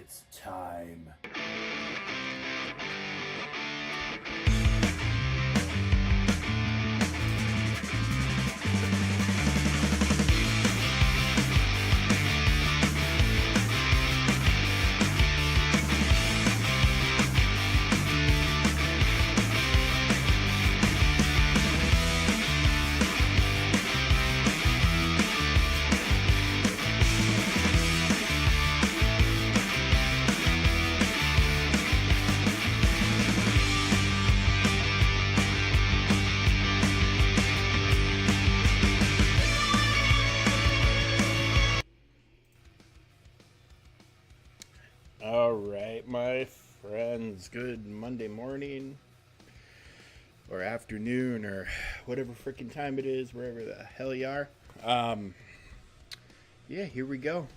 It's time. All right, my friends, good Monday morning or afternoon or whatever freaking time it is, wherever the hell you are. Yeah, here we go.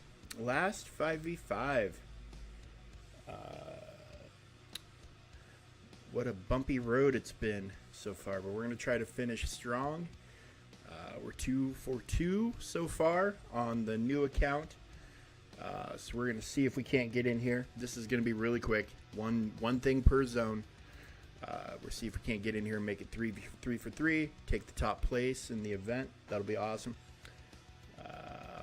Last 5v5. What a bumpy road it's been so far, but we're going to try to finish strong. We're 2 for 2 so far on the new account. So we're going to see if we can't get in here. This is going to be really quick. One thing per zone. We'll see if we can't get in here and make it three for three. Take the top place in the event. That'll be awesome.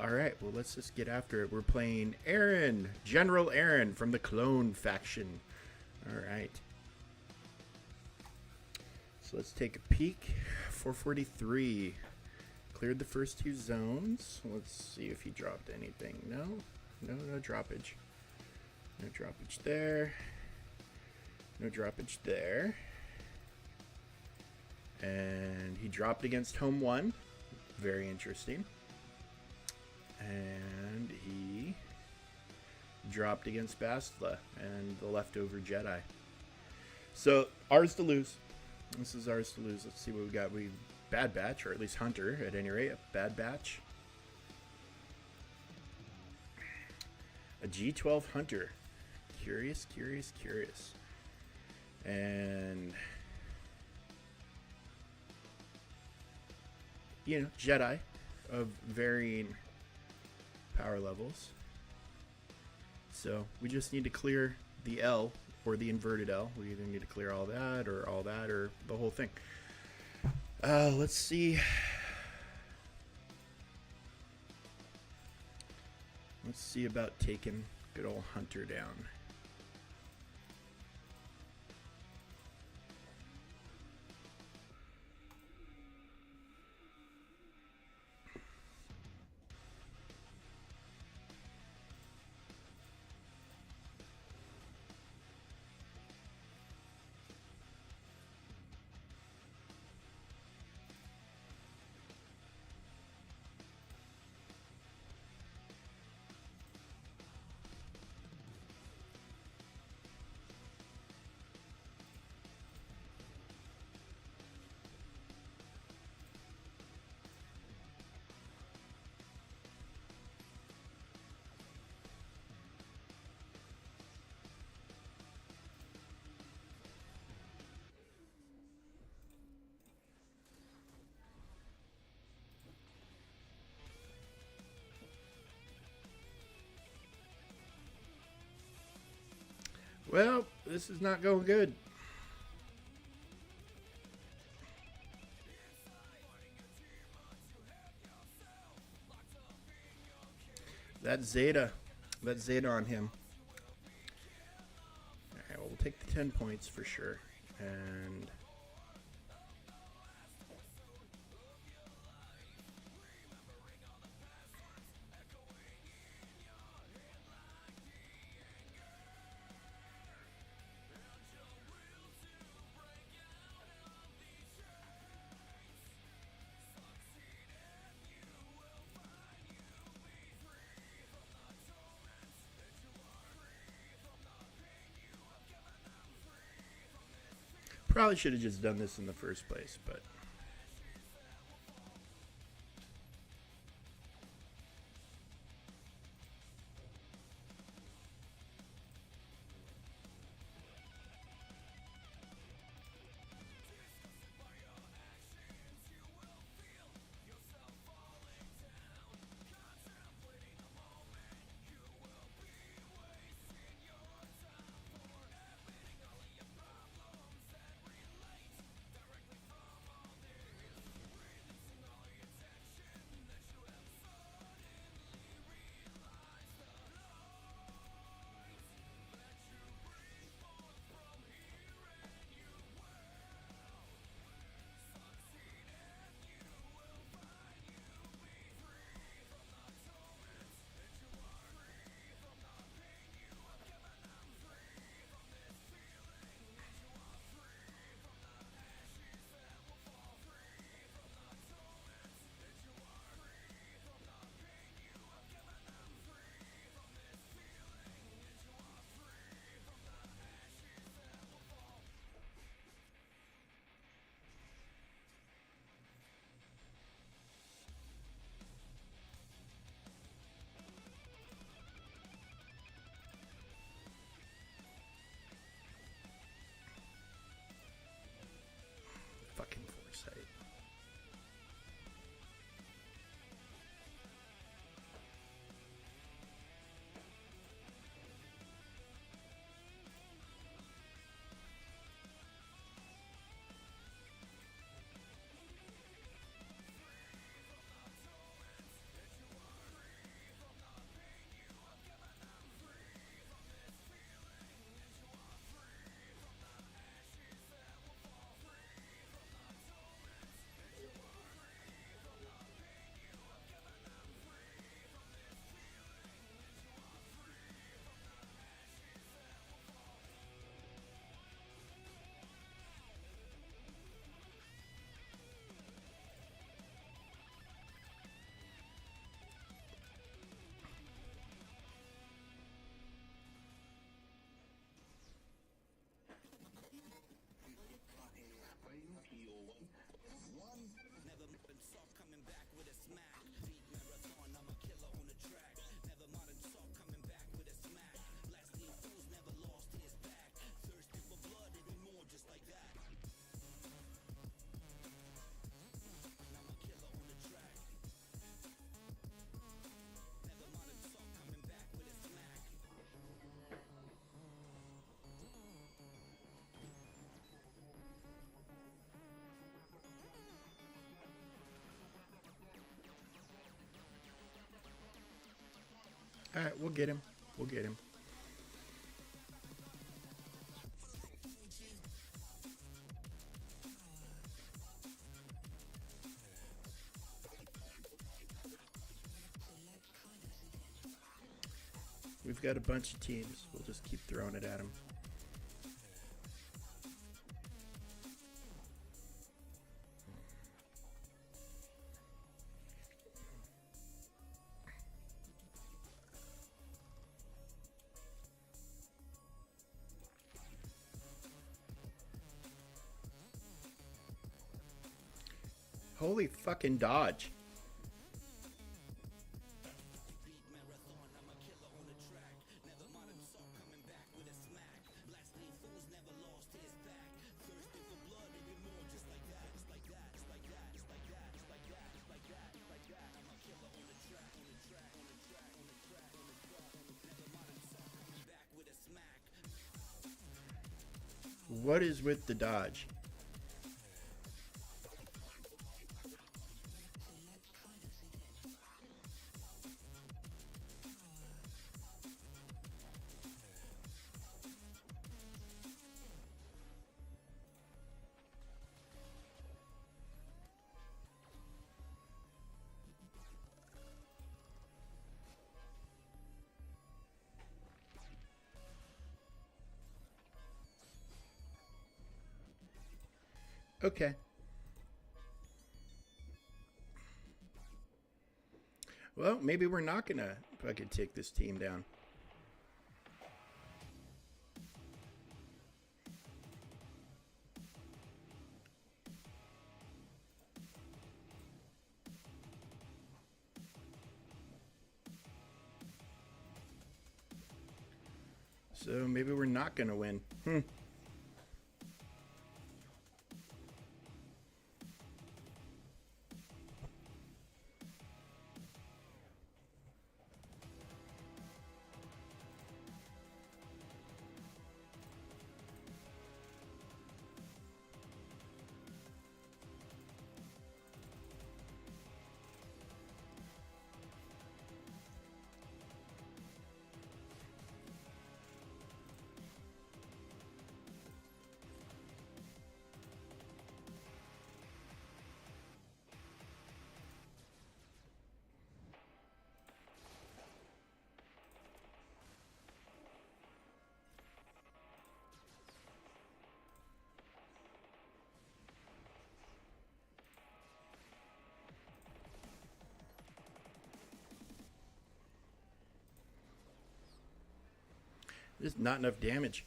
All right, well, let's just get after it. We're playing Aaron, General Aaron from the Clone faction. All right. So let's take a peek. 443. Cleared the first two zones. Let's see if he dropped anything. No droppage. No droppage there. No droppage there. And he dropped against Home 1. Very interesting. And he dropped against Bastila and the leftover Jedi. So, ours to lose. This is ours to lose. Let's see what we got. Bad Batch, or at least Hunter, at any rate. Bad Batch. A G12 Hunter. Curious. And, Jedi of varying power levels. So we just need to clear the L or the inverted L. We either need to clear all that or the whole thing. Let's see. Let's see about taking good old Hunter down. Well, this is not going good. That Zeta on him. Alright, well, we'll take the 10 points for sure. And probably should have just done this in the first place, but All right, we'll get him. We'll get him. We've got a bunch of teams. We'll just keep throwing it at them. Holy fucking dodge. What is with the dodge? Okay. Well, maybe we're not gonna fucking take this team down. So maybe we're not gonna win. There's not enough damage.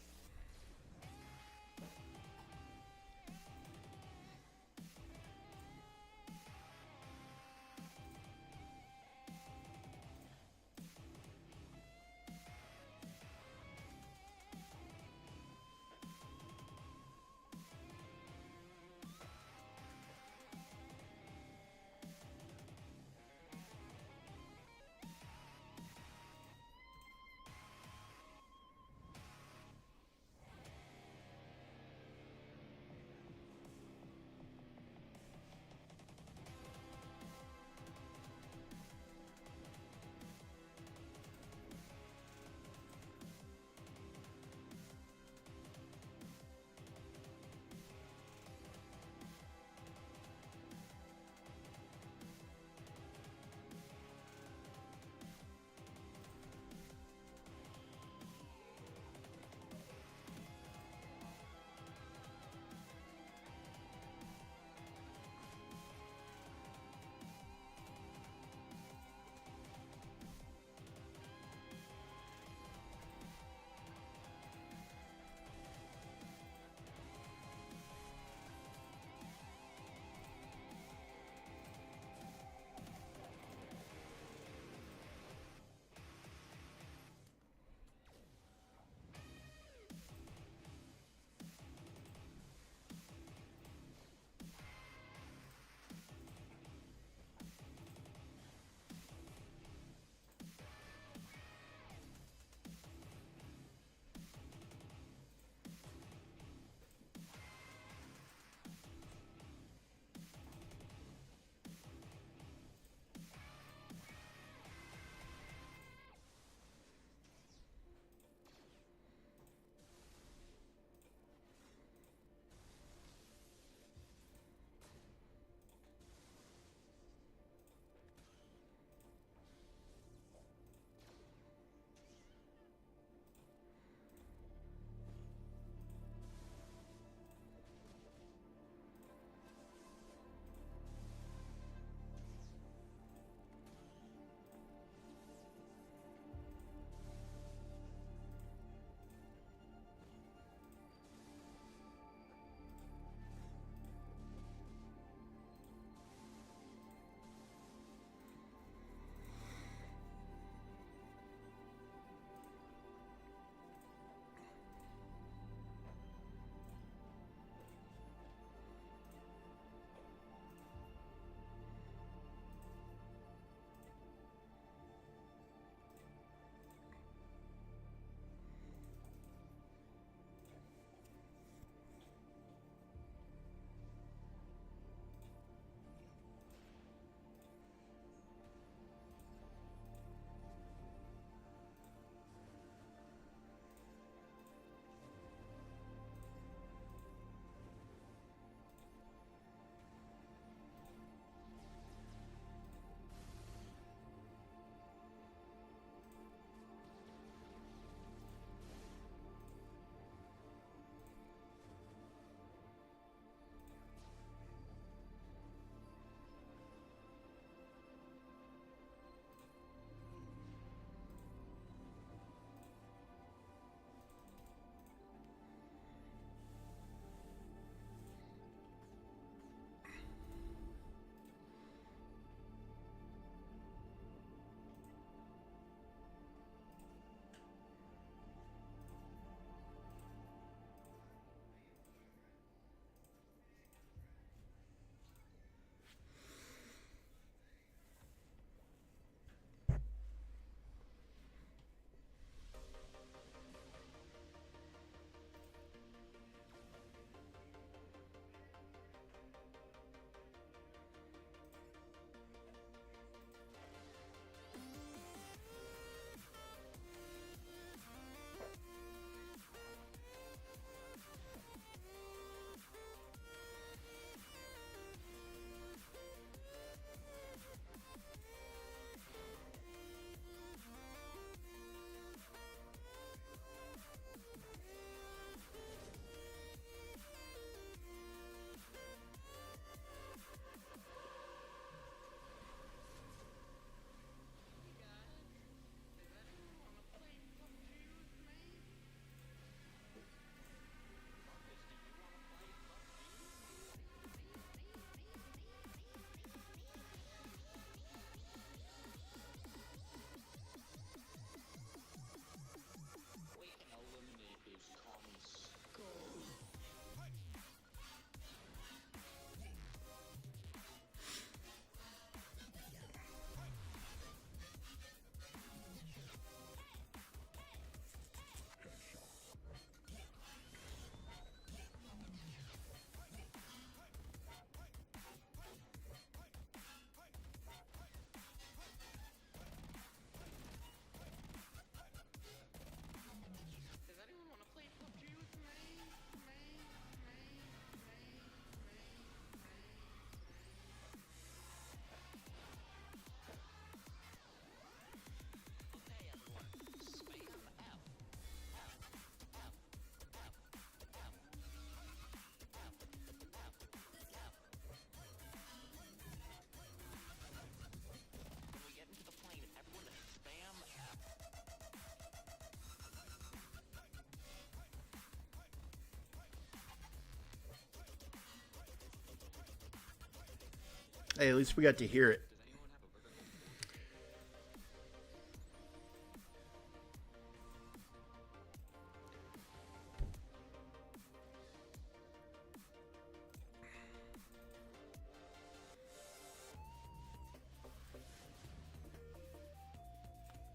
Hey, at least we got to hear it.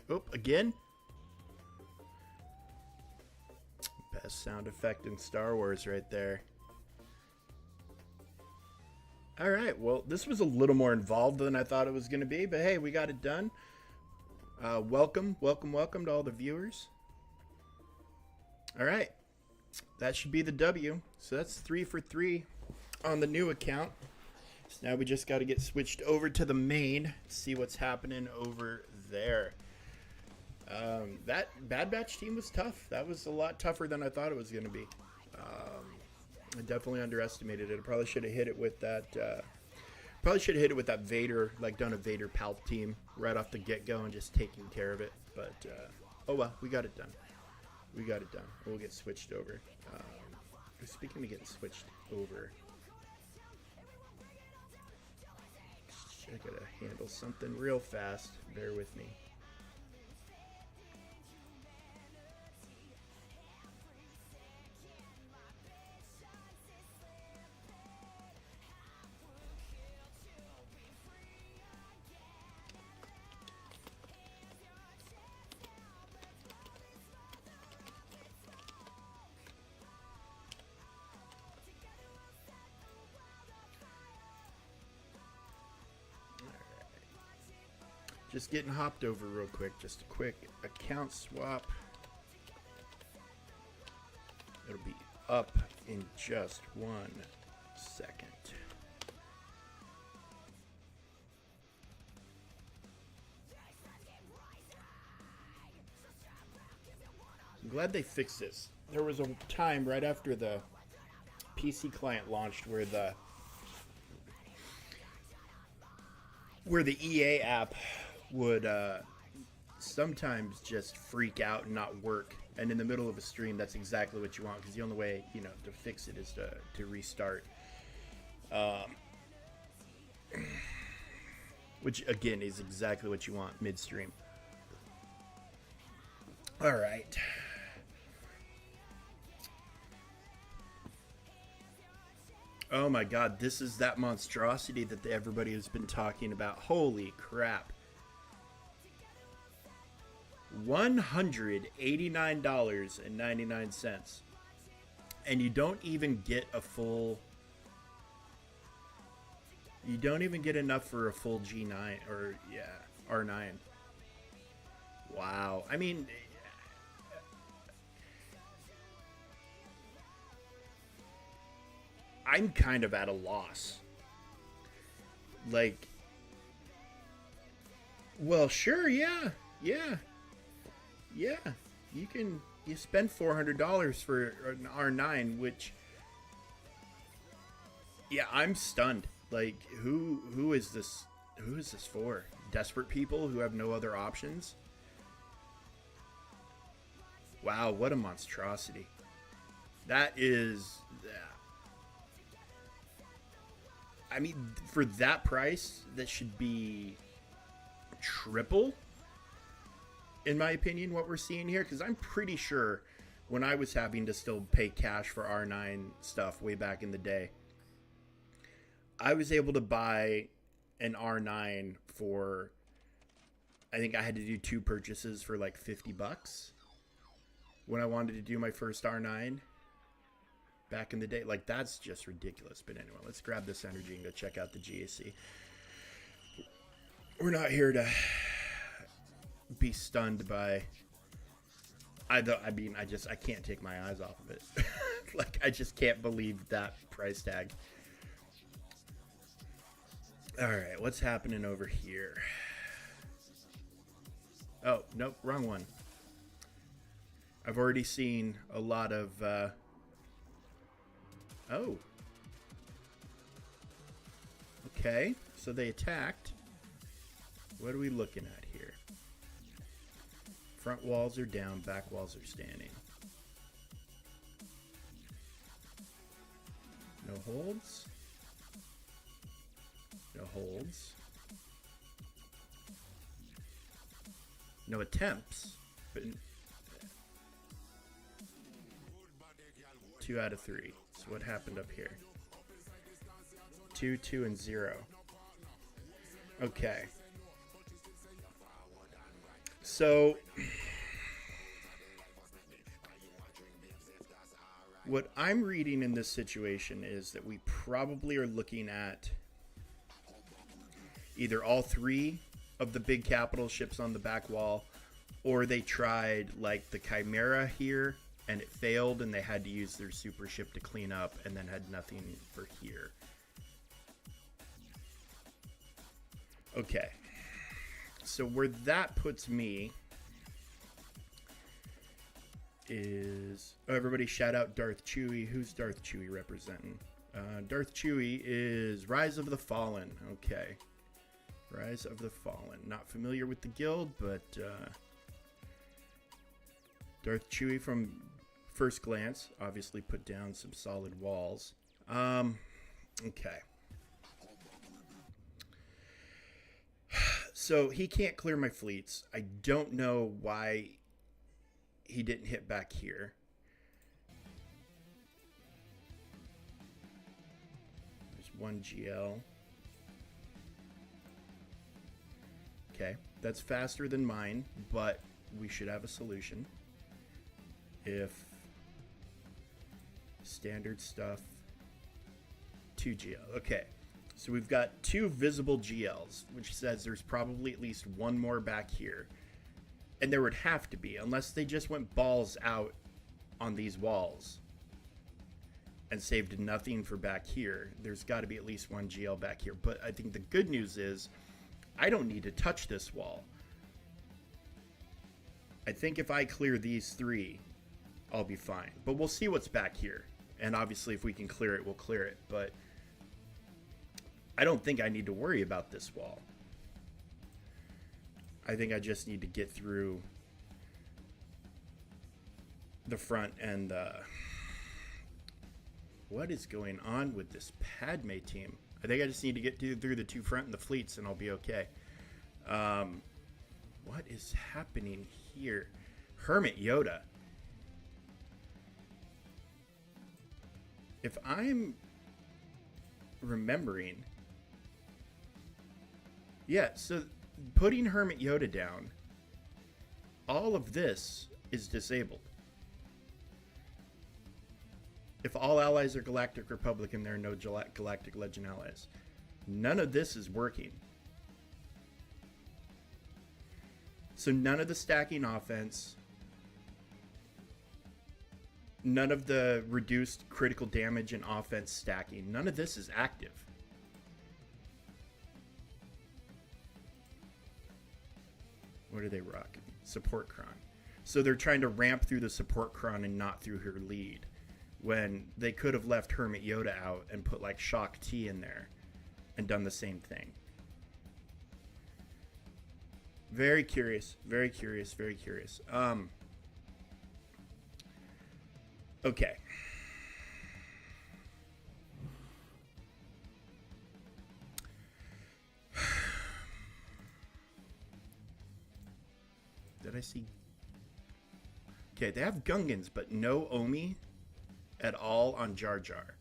Oh, again? Best sound effect in Star Wars right there. All right, well, this was a little more involved than I thought it was going to be, but hey, we got it done. Welcome to all the viewers. All right, that should be the W. So that's 3 for 3 on the new account. So now we just got to get switched over to the main, see what's happening over there. That Bad Batch team was tough. That was a lot tougher than I thought it was going to be. I definitely underestimated it. I probably should have hit it with that. Vader, like done a Vader Palpatine right off the get-go and just taking care of it. But oh well, we got it done. We'll get switched over. Speaking of getting switched over, I gotta handle something real fast. Bear with me. Just getting hopped over real quick. Just a quick account swap. It'll be up in just 1 second. I'm glad they fixed this. There was a time right after the PC client launched where the EA app would sometimes just freak out and not work, and in the middle of a stream that's exactly what you want, because the only way to fix it is to restart, which again is exactly what you want midstream. All right, oh my god, this is that monstrosity that everybody has been talking about. Holy crap. $189.99, and you don't even get enough for a full G9 or R9. Wow. I mean, I'm kind of at a loss. Like, well, sure, yeah. You spend $400 for an R9, which, yeah, I'm stunned. Like, who is this? Who is this for? Desperate people who have no other options? Wow, what a monstrosity. That is, I mean, for that price, that should be triple, in my opinion, what we're seeing here, because I'm pretty sure when I was having to still pay cash for R9 stuff way back in the day, I was able to buy an R9 for, I think I had to do 2 purchases for like $50 when I wanted to do my first R9 back in the day. Like, that's just ridiculous. But anyway, let's grab this energy and go check out the GAC. We're not here to be stunned by, I can't take my eyes off of it. Like, I just can't believe that price tag. All right, what's happening over here? Oh, nope, wrong one. I've already seen a lot of oh, okay, so they attacked. What are we looking at here? Front walls are down, back walls are standing. No holds. No holds. No attempts, but 2 out of 3. So what happened up here? 2, 2, and 0. Okay. So what I'm reading in this situation is that we probably are looking at either all 3 of the big capital ships on the back wall, or they tried like the Chimera here and it failed and they had to use their super ship to clean up and then had nothing for here. Okay. So where that puts me is... Oh, everybody shout out Darth Chewie. Who's Darth Chewie representing? Darth Chewie is Rise of the Fallen. Okay. Rise of the Fallen. Not familiar with the guild, but Darth Chewie from first glance obviously put down some solid walls. Okay. So he can't clear my fleets. I don't know why he didn't hit back here. There's 1 GL. Okay, that's faster than mine, but we should have a solution. If standard stuff, 2 GL. Okay, so we've got 2 visible GLs, which says there's probably at least 1 more back here. And there would have to be, unless they just went balls out on these walls and saved nothing for back here. There's got to be at least 1 GL back here. But I think the good news is I don't need to touch this wall. I think if I clear these 3, I'll be fine. But we'll see what's back here. And obviously if we can clear it, we'll clear it. But I don't think I need to worry about this wall. I think I just need to get through the front and what is going on with this Padme team? I think I just need to get through the 2 front and the fleets and I'll be okay. What is happening here? Hermit Yoda. If I'm remembering... Yeah, so... Putting Hermit Yoda down, all of this is disabled. If all allies are Galactic Republic and there are no Galactic Legend allies, none of this is working. So none of the stacking offense, none of the reduced critical damage and offense stacking, none of this is active. What are they rocking? Support Kron. So they're trying to ramp through the support Kron and not through her lead, when they could have left Hermit Yoda out and put like Shock T in there and done the same thing. Very curious, very curious, very curious. Okay. Did I see? Okay, they have Gungans, but no Omi at all on Jar Jar.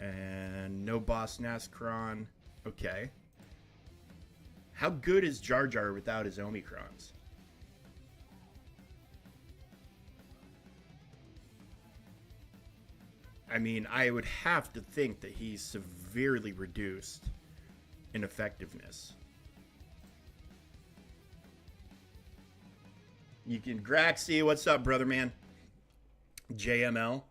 And no Boss Nazcron. Okay. How good is Jar Jar without his Omicrons? I mean, I would have to think that he's severely reduced in effectiveness. You can Graxy, what's up, brother man? JML.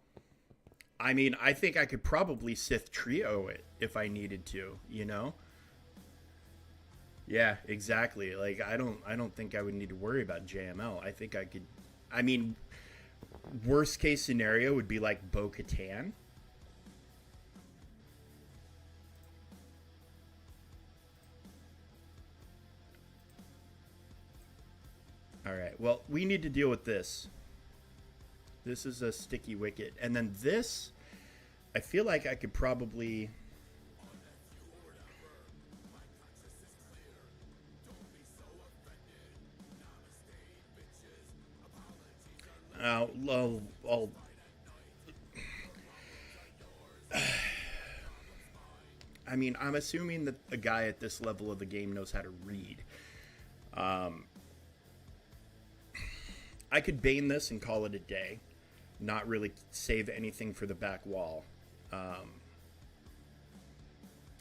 I mean, I think I could probably Sith Trio it if I needed to, you know? Yeah, exactly. Like I don't think I would need to worry about JML. I think I could. I mean, worst case scenario would be like Bo-Katan. All right. Well, we need to deal with this. This is a sticky wicket, and then this, I feel like I could probably. I'll I mean, I'm assuming that a guy at this level of the game knows how to read. I could Bane this and call it a day, not really save anything for the back wall.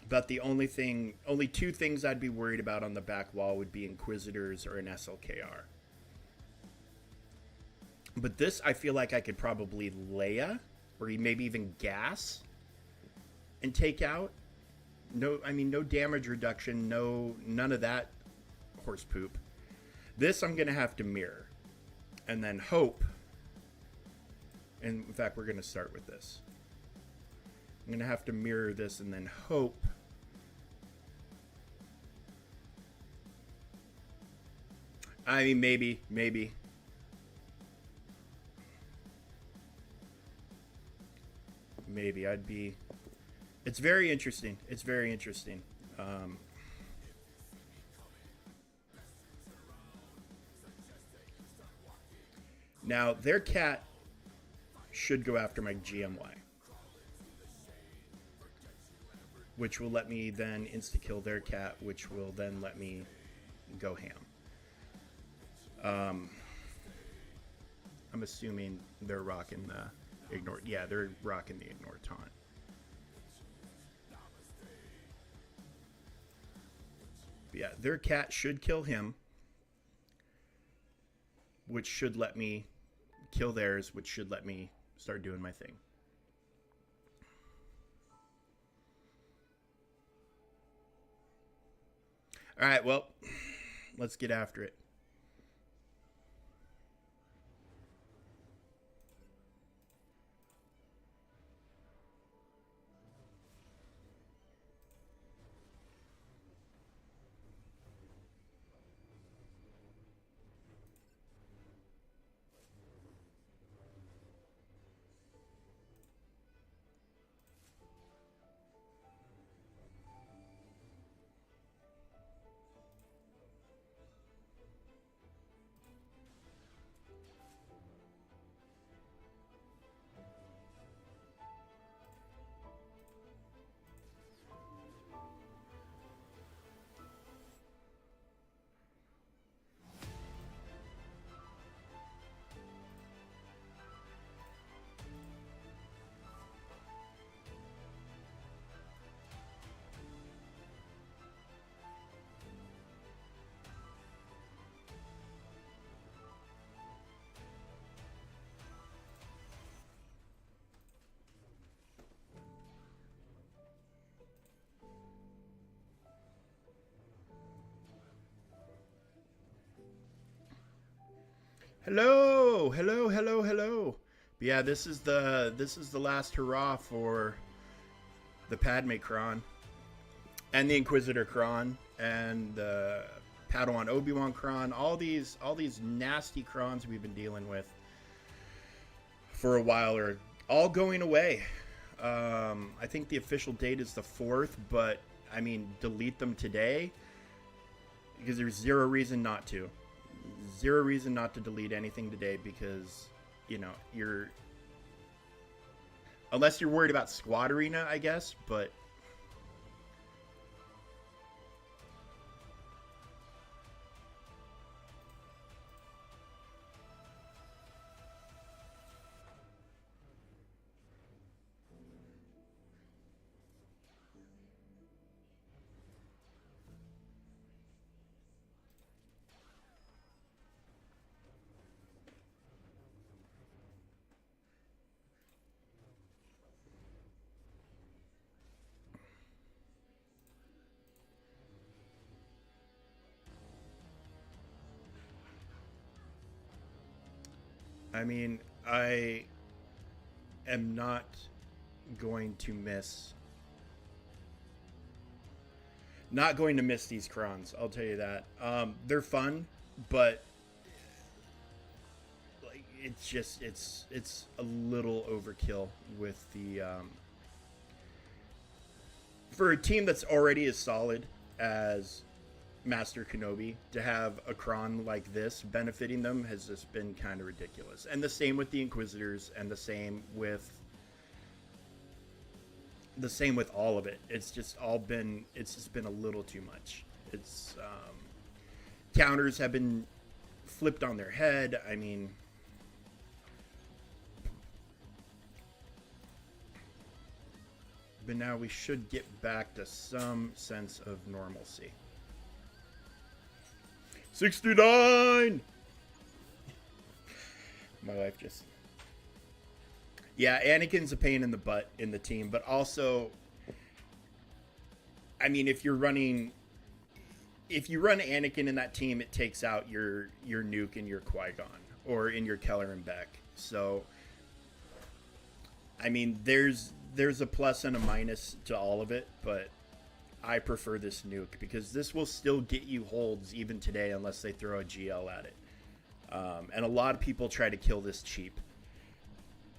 But the only two things I'd be worried about on the back wall would be Inquisitors or an SLKR. But this, I feel like I could probably Leia, or maybe even gas, and take out. No, I mean, no damage reduction, none of that horse poop. This I'm going to have to mirror. And then hope. And in fact, we're going to start with this. I'm going to have to mirror this and then hope. I mean, maybe. Maybe I'd be... It's very interesting. Now, their cat should go after my GMY, which will let me then insta-kill their cat, which will then let me go ham. I'm assuming they're rocking the ignore. Yeah, they're rocking the ignore taunt. But yeah, their cat should kill him, which should let me kill theirs, which should let me start doing my thing. All right, well, let's get after it. Hello. But yeah, this is the last hurrah for the Padme Kron and the Inquisitor Kron and the Padawan Obi-Wan Kron. All these nasty Krons we've been dealing with for a while are all going away. I think the official date is the 4th, but I mean, delete them today because there's zero reason not to. Zero reason not to delete anything today because, you know, unless you're worried about Squad Arena, I guess, but I mean, I am not going to miss these Krons. I'll tell you that. They're fun, but like it's a little overkill with the for a team that's already as solid as Master Kenobi, to have a Kron like this benefiting them has just been kind of ridiculous. And the same with the Inquisitors, and the same with all of it. It's just been a little too much. It's counters have been flipped on their head. I mean, but now we should get back to some sense of normalcy. 69! My wife just... Yeah, Anakin's a pain in the butt in the team, but also, I mean, if you run Anakin in that team, it takes out your Nuke and your Qui-Gon, or in your Keller and Beck. So, I mean, there's a plus and a minus to all of it, but I prefer this Nuke because this will still get you holds even today unless they throw a GL at it. And a lot of people try to kill this cheap.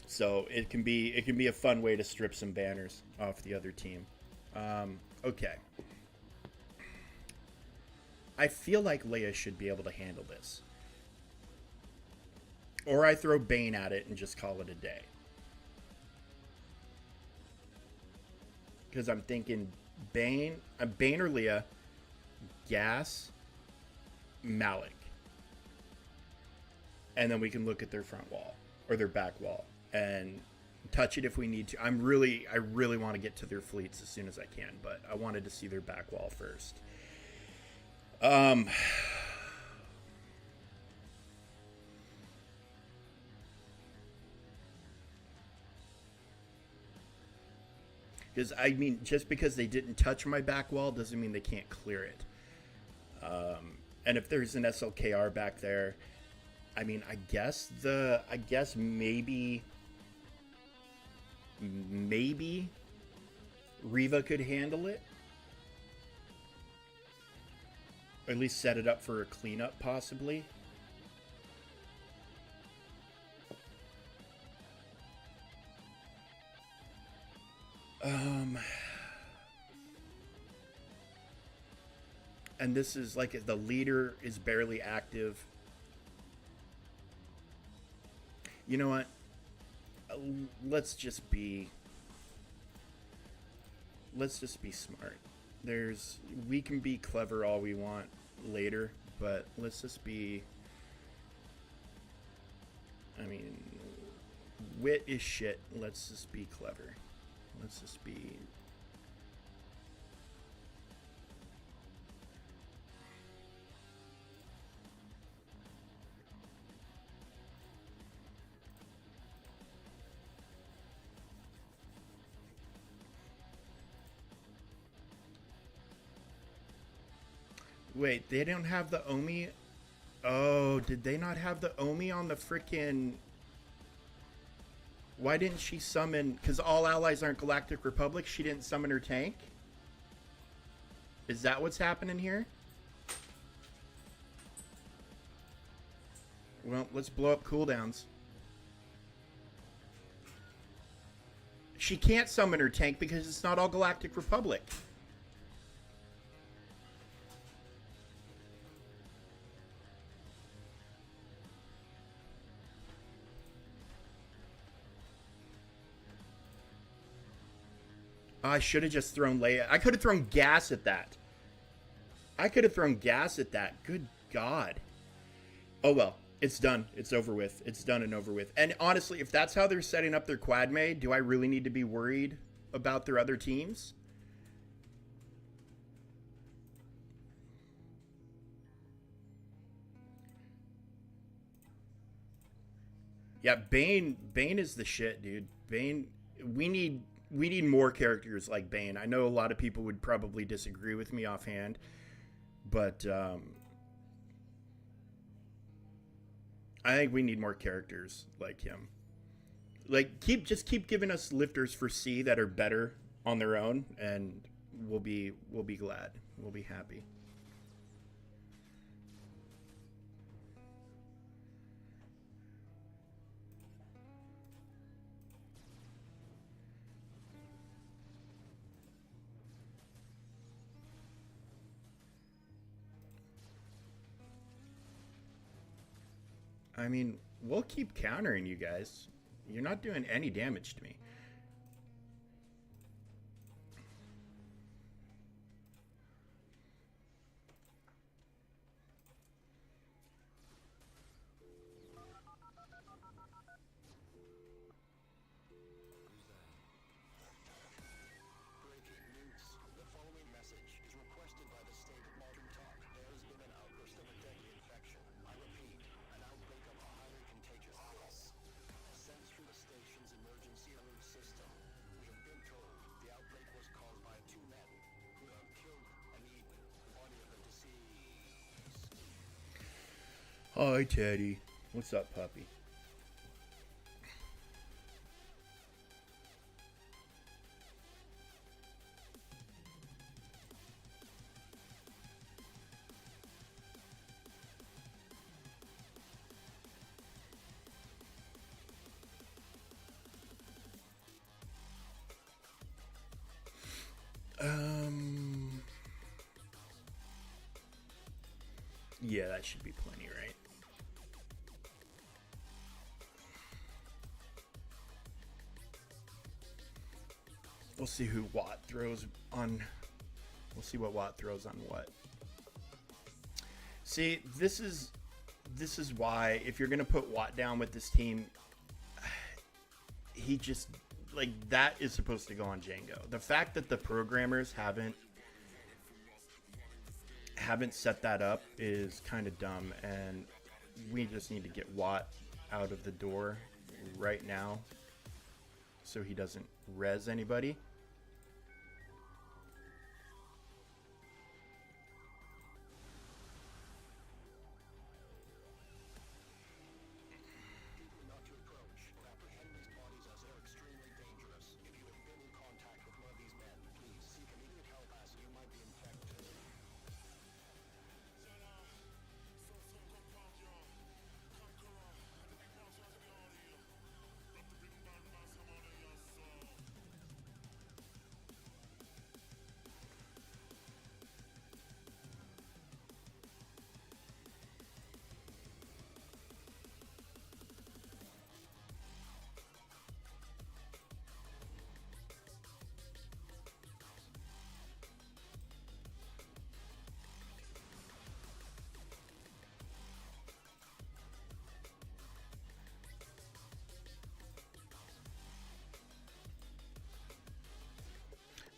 So it can be a fun way to strip some banners off the other team. Okay. I feel like Leia should be able to handle this. Or I throw Bane at it and just call it a day. Because I'm thinking Bane or Leia, Gas, Malik. And then we can look at their front wall or their back wall and touch it if we need to. I really want to get to their fleets as soon as I can, but I wanted to see their back wall first. Because, I mean, just because they didn't touch my back wall doesn't mean they can't clear it. And if there's an SLKR back there, I mean, I guess maybe Reva could handle it. Or at least set it up for a cleanup, possibly. And this is like the leader is barely active. You know what? Let's just be smart. We can be clever all we want later, but let's just be... I mean, wit is shit. Let's just be clever. Let's just be... Wait, they don't have the Omi? Oh, did they not have the Omi on the frickin'... Why didn't she summon... Because all allies aren't Galactic Republic, she didn't summon her tank? Is that what's happening here? Well, let's blow up cooldowns. She can't summon her tank because it's not all Galactic Republic. I should have just thrown Leia. I could have thrown gas at that. Good God. Oh, well. It's done. It's over with. It's done and over with. And honestly, if that's how they're setting up their quad made, do I really need to be worried about their other teams? Yeah, Bane is the shit, dude. Bane, we need more characters like Bane. I know a lot of people would probably disagree with me offhand, but I think we need more characters like him. Like just keep giving us lifters for C that are better on their own, and we'll be glad. We'll be happy. I mean, we'll keep countering you guys. You're not doing any damage to me. Hi, Teddy. What's up, puppy? Um. Yeah, that should be plenty, right? We'll see who Watt throws on. We'll see what Watt throws on what. See, this is why if you're gonna put Watt down with this team, he just like that is supposed to go on Django. The fact that the programmers haven't set that up is kind of dumb, and we just need to get Watt out of the door right now so he doesn't res anybody.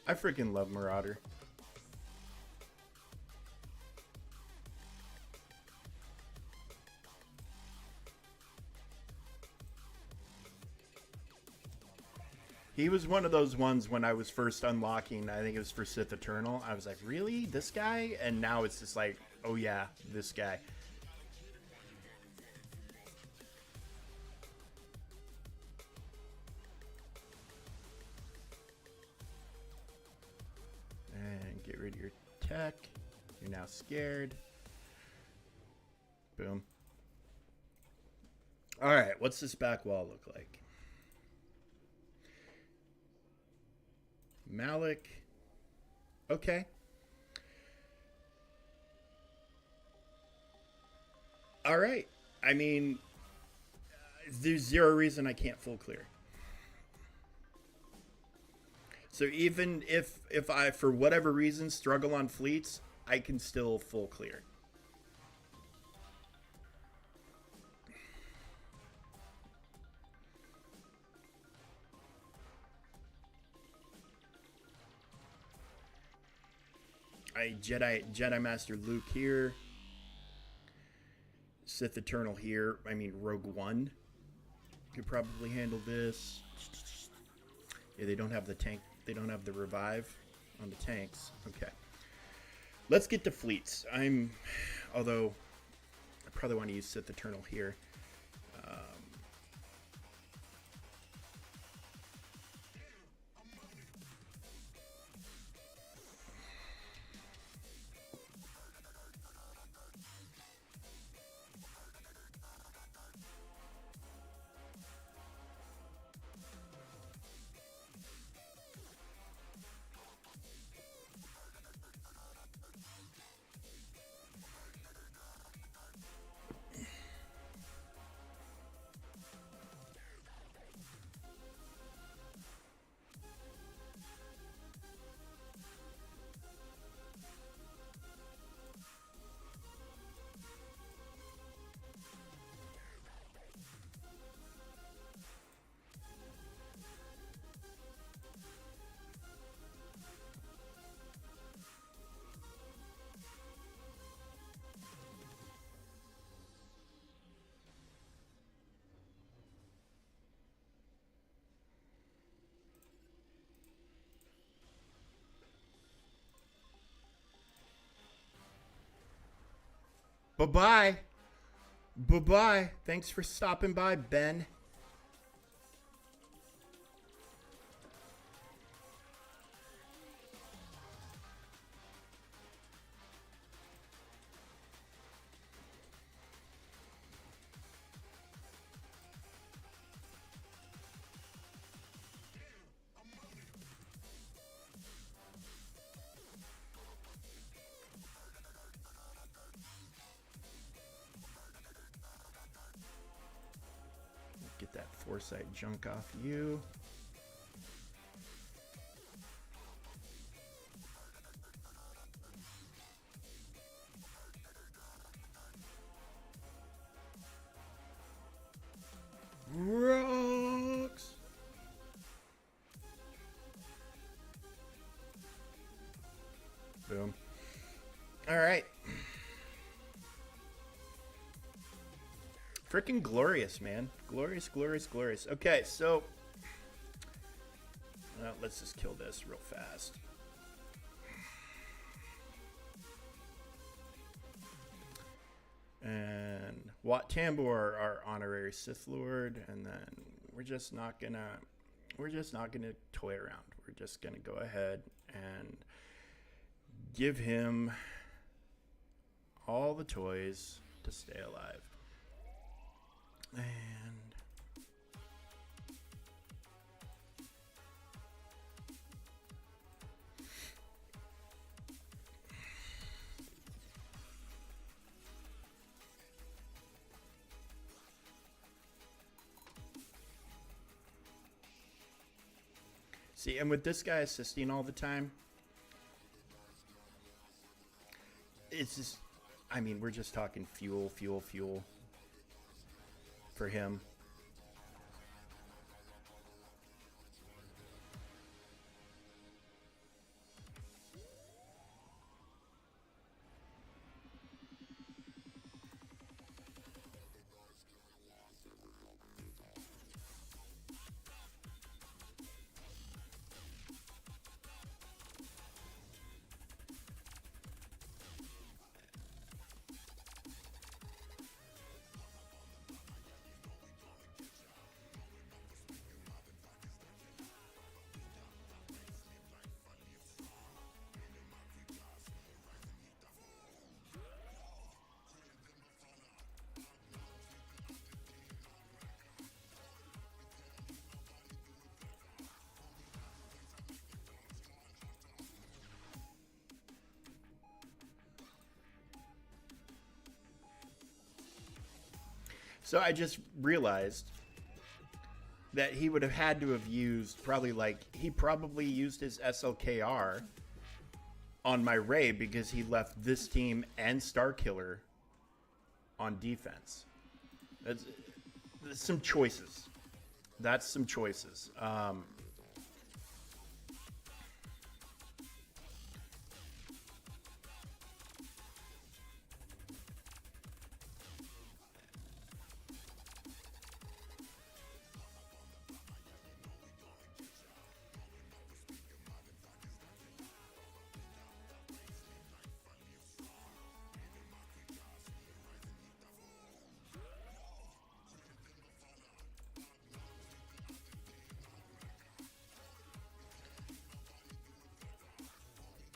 I freaking love Marauder. He was one of those ones when I was first unlocking, I think it was for Sith Eternal. I was like, really? This guy? And now it's just like, oh yeah, this guy. And get rid of your tech. You're now scared. Boom. All right, what's this back wall look like? Malik. Okay. All right. I mean, there's zero reason I can't full clear. So even if I for whatever reason struggle on fleets, I can still full clear. I Jedi Master Luke here. Sith Eternal here. I mean Rogue One could probably handle this. Yeah, they don't have the tank. They don't have the revive on the tanks. Okay. Let's get to fleets. Although I probably want to use Sith Eternal here. Bye-bye. Bye-bye. Thanks for stopping by, Ben. Get that foresight junk off you. Rocks. Boom. All right. Freaking glorious, man. Glorious, glorious, glorious. Okay, so let's just kill this real fast. And Wat Tambor, our honorary Sith Lord, and then we're just not gonna toy around. We're just gonna go ahead and give him all the toys to stay alive. And see, and with this guy assisting all the time, it's just, I mean, we're just talking fuel for him. So I just realized that he would have had to have used he probably used his SLKR on my Rey because he left this team and Starkiller on defense. That's some choices. That's some choices.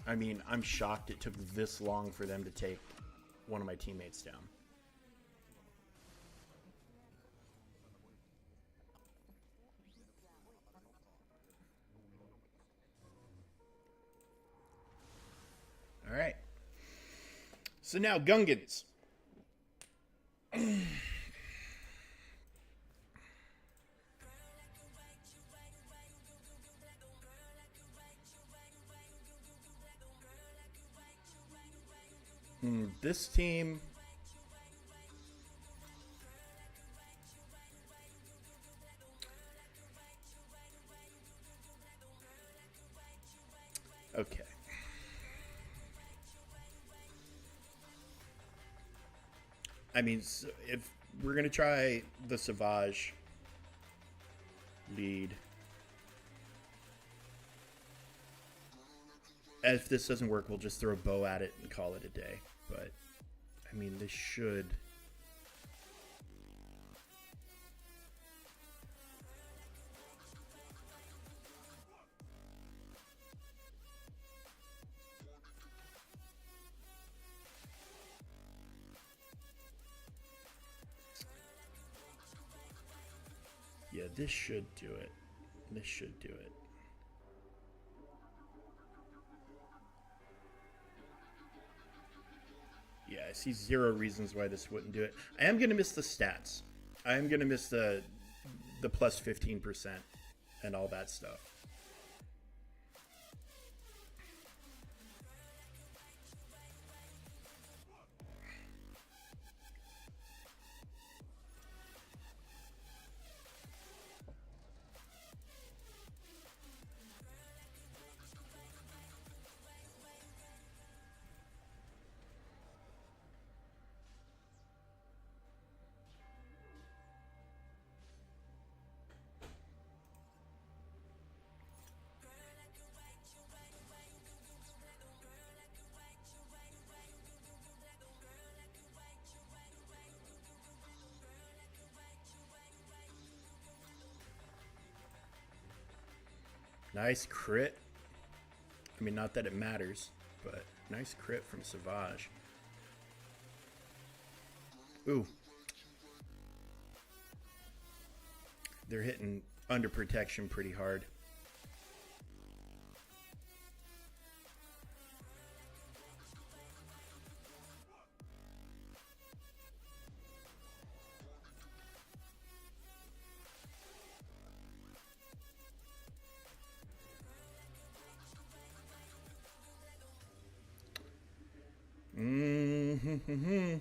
I mean, I'm shocked it took this long for them to take one of my teammates down. All right. So now Gungans. This team. Okay. I mean, so if we're going to try the Savage lead, if this doesn't work, we'll just throw a bow at it and call it a day. But I mean, this should... Yeah, this should do it. This should do it. Yeah, I see zero reasons why this wouldn't do it. I am going to miss the stats. I am going to miss the plus 15% and all that stuff. Nice crit. I mean, not that it matters, but nice crit from Savage. Ooh. They're hitting under protection pretty hard. Mm-hmm.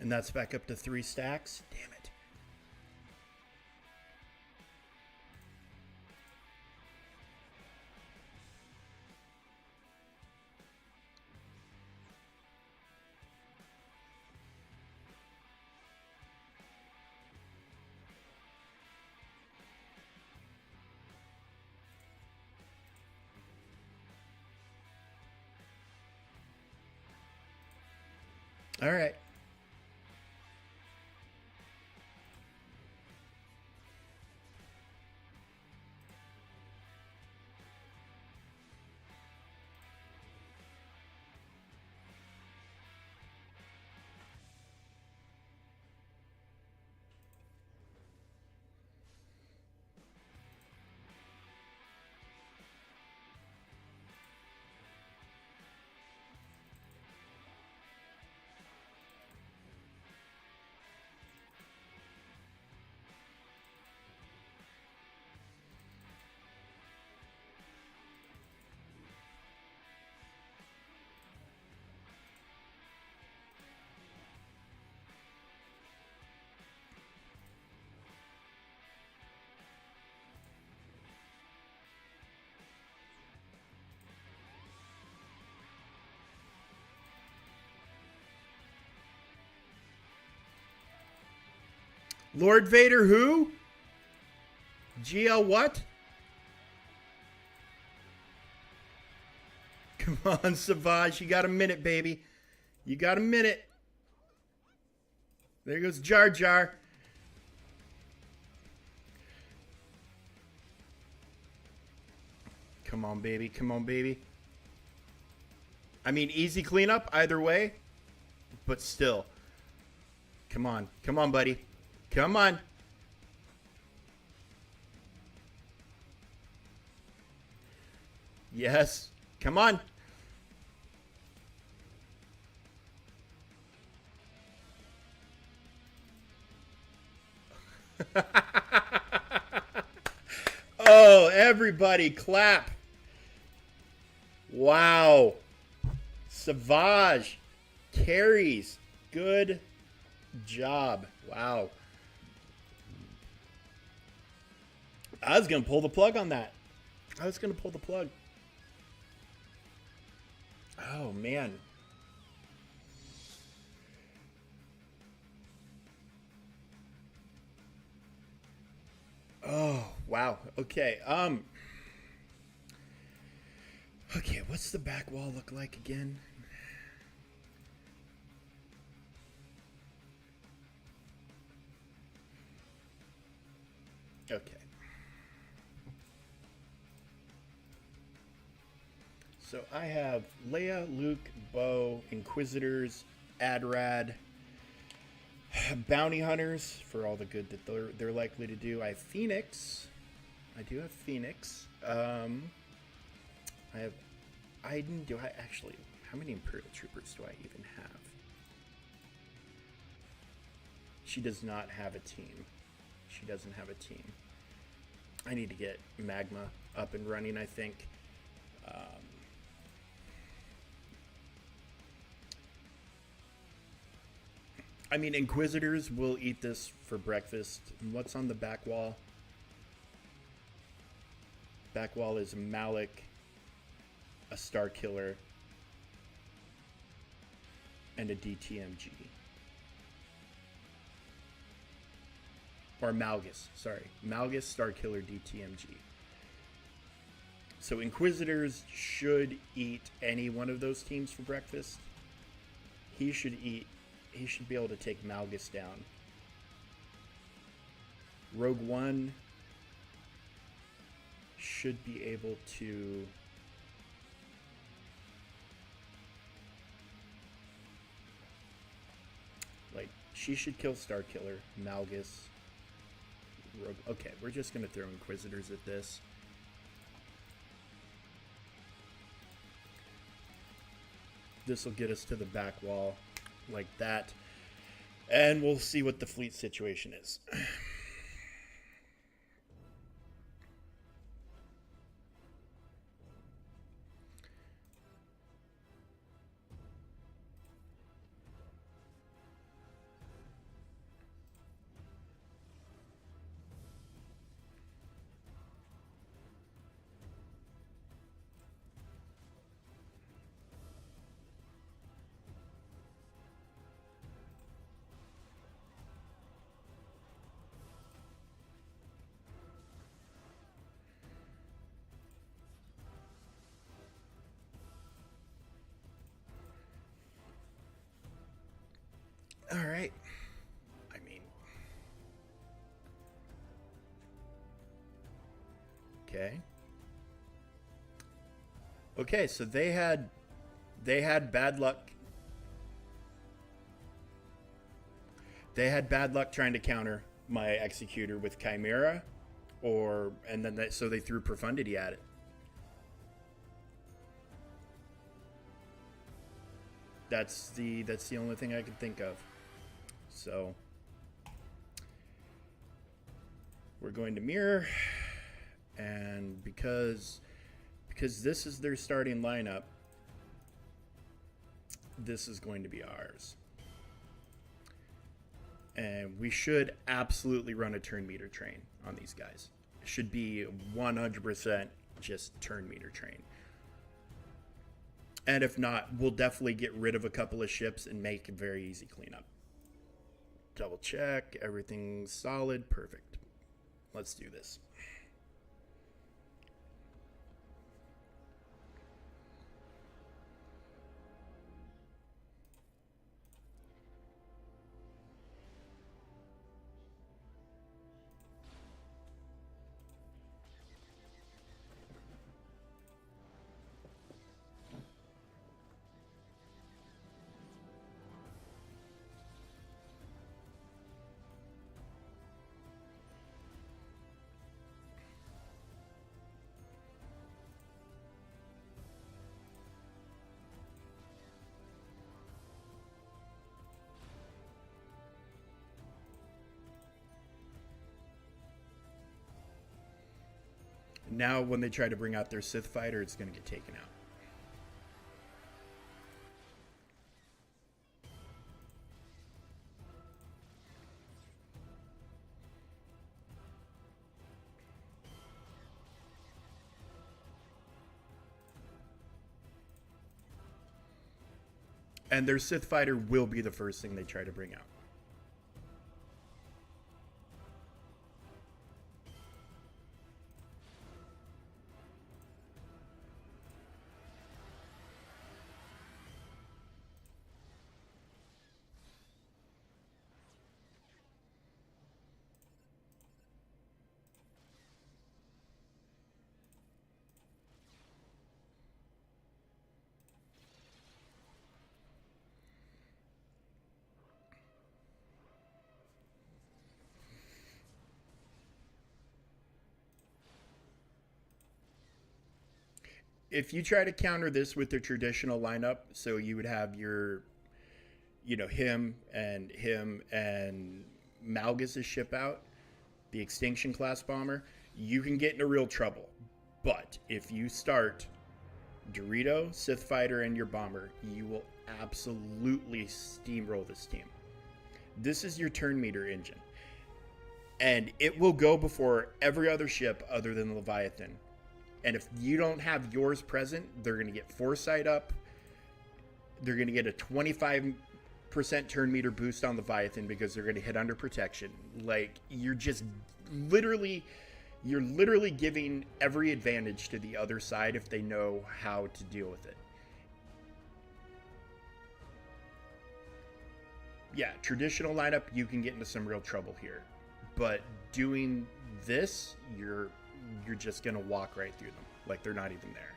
And that's back up to 3 stacks. Damn it. All right. Lord Vader who? GL what? Come on, Savage. You got a minute, baby. You got a minute. There goes Jar Jar. Come on, baby. Come on, baby. I mean, easy cleanup either way. but still. Come on. Come on, buddy. Come on. Yes. Come on. Oh, everybody clap. Wow. Savage carries. Good job. Wow. I was going to pull the plug on that. I was going to pull the plug. Oh, man. Oh, wow. Okay. Okay, what's the back wall look like again? Okay. So I have Leia, Luke, Bo, Inquisitors, Adrad, Bounty Hunters for all the good that they're likely to do. I have Phoenix. I do have Phoenix. I have Iden. Do I actually? How many Imperial Troopers do I even have? She does not have a team. She doesn't have a team. I need to get Magma up and running, I think. I mean, Inquisitors will eat this for breakfast. What's on the back wall? Back wall is Malik, a Star Killer, and a DTMG. Or Malgus, sorry. Malgus, Star Killer, DTMG. So Inquisitors should eat any one of those teams for breakfast. He should be able to take Malgus down. Rogue One should be able to she should kill Star Killer, Malgus, Rogue. Okay, we're just gonna throw Inquisitors at this. This will get us to the back wall like that. And we'll see what the fleet situation is. All right. I mean, okay. Okay, so they had bad luck. They had bad luck trying to counter my Executor with Chimera, so they threw Profundity at it. That's the only thing I can think of. So we're going to mirror, and because this is their starting lineup, this is going to be ours. And we should absolutely run a turn meter train on these guys. It should be 100% just turn meter train. And if not, we'll definitely get rid of a couple of ships and make a very easy cleanup. Double check, everything's solid, perfect. Let's do this. Now when they try to bring out their Sith fighter, it's going to get taken out. And their Sith fighter will be the first thing they try to bring out. If you try to counter this with the traditional lineup, so you would have your, him and Malgus' ship out, the Extinction class bomber, you can get into real trouble. But if you start Dorito, Sith Fighter, and your bomber, you will absolutely steamroll this team. This is your turn meter engine. And it will go before every other ship other than Leviathan. And if you don't have yours present, they're going to get Foresight up. They're going to get a 25% turn meter boost on Leviathan because they're going to hit under protection. Like, you're literally giving every advantage to the other side if they know how to deal with it. Yeah, traditional lineup, you can get into some real trouble here. But doing this, you're just going to walk right through them like they're not even there.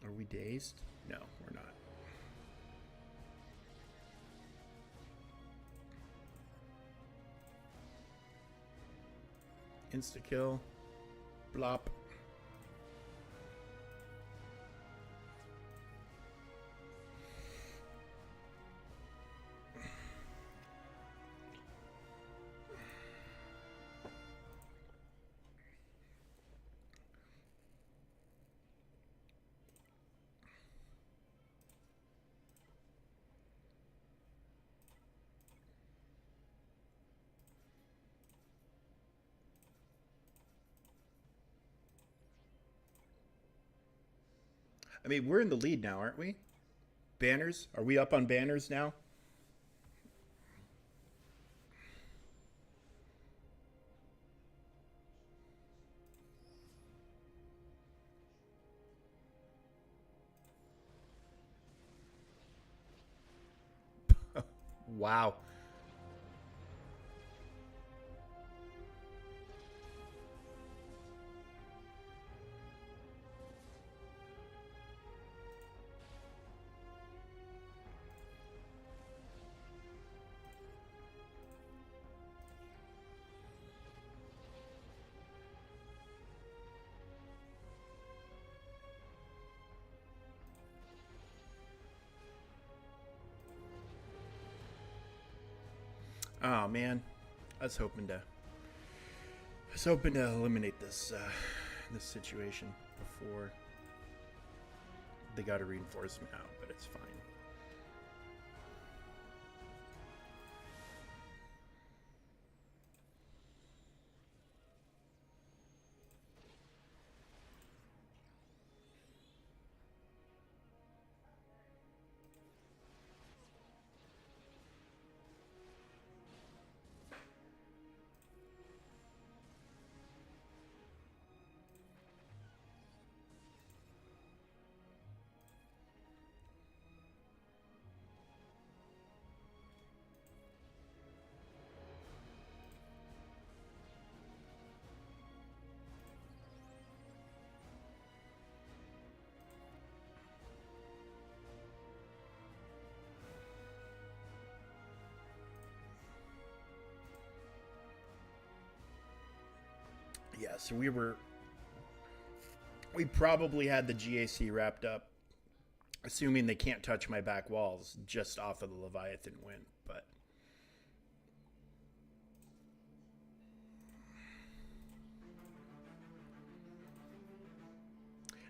Are we dazed? No, we're not. Insta-kill. Blop. I mean, we're in the lead now, aren't we? Banners? Are we up on banners now? Wow. Oh man, I was hoping to eliminate this this situation before they got a reinforcement out, but it's fine. So we probably had the GAC wrapped up, assuming they can't touch my back walls, just off of the Leviathan win. But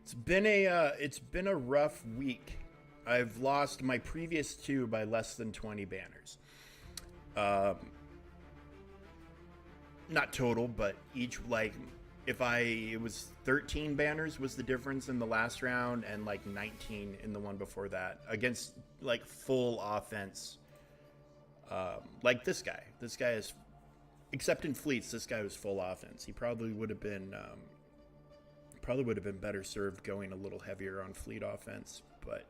it's been a rough week. I've lost my previous two by less than 20 banners. Not total, but each, like, it was 13 banners was the difference in the last round, and like 19 in the one before that, against like full offense. Like this guy is, except in fleets, this guy was full offense. He probably would have been better served going a little heavier on fleet offense, but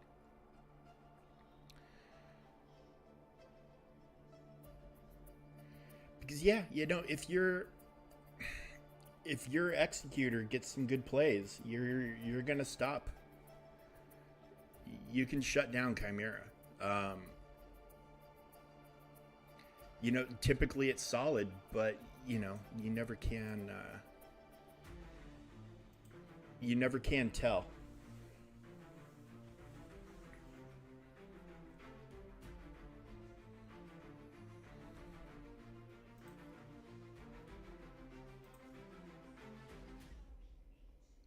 because yeah, you know, if your executor gets some good plays, you're gonna stop. You can shut down Chimera. You know, typically it's solid, but you know, you never can tell.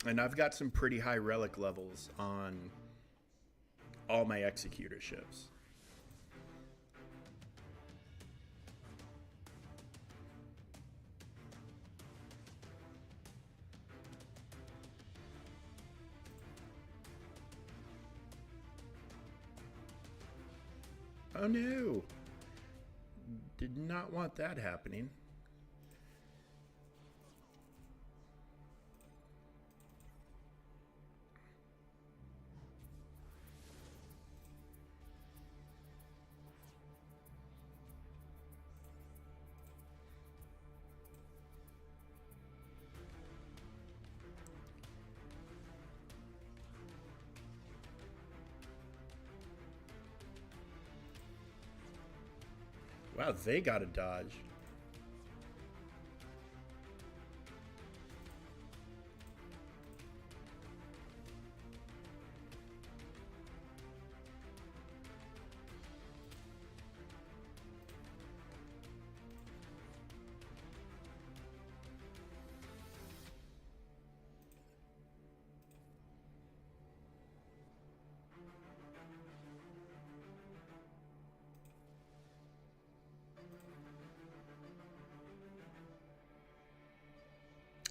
And I've got some pretty high relic levels on all my executorships. Oh no! Did not want that happening. Wow, they got a dodge.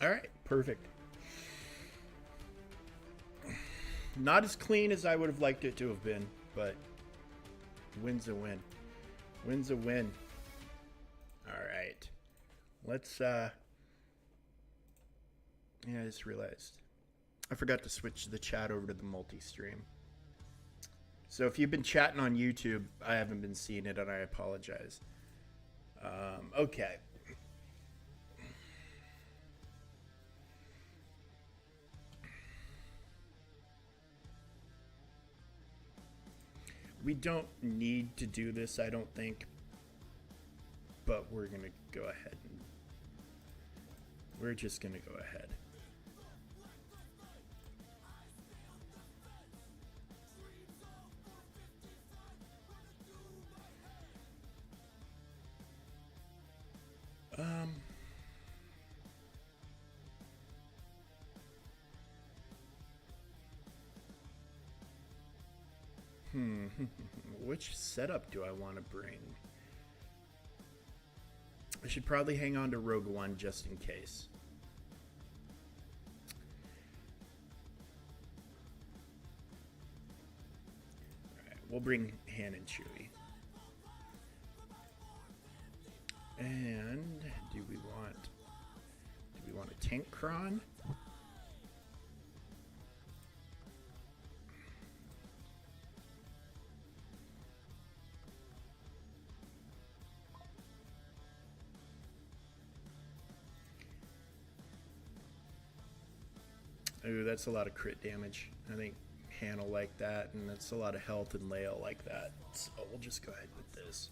All right, perfect. Not as clean as I would have liked it to have been, but win's a win. Win's a win. All right. Let's yeah, I just realized I forgot to switch the chat over to the multi-stream. So if you've been chatting on YouTube, I haven't been seeing it, and I apologize. Okay. We don't need to do this, I don't think, but we're going to go ahead. We're just going to go ahead. Which setup do I want to bring? I should probably hang on to Rogue One just in case. Alright, we'll bring Han and Chewie. And do we want a tank cron? Ooh, that's a lot of crit damage. I think Han will like that, and that's a lot of health, and Leia will like that. So we'll just go ahead with this.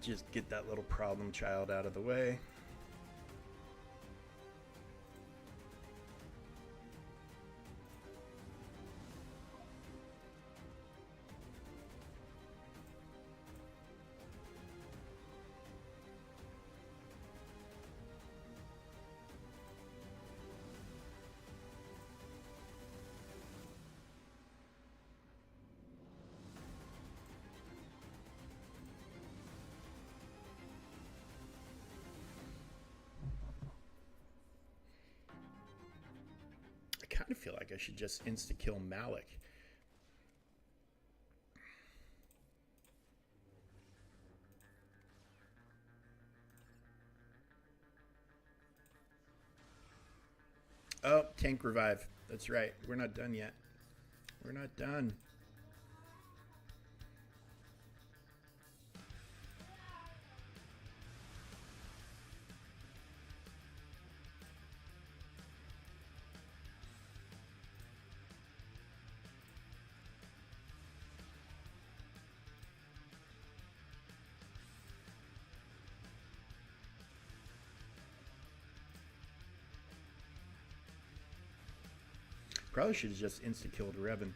Just get that little problem child out of the way. I kind of feel like I should just insta-kill Malik. Oh, tank revive. That's right. We're not done yet. We're not done. Probably should have just insta-killed Revan.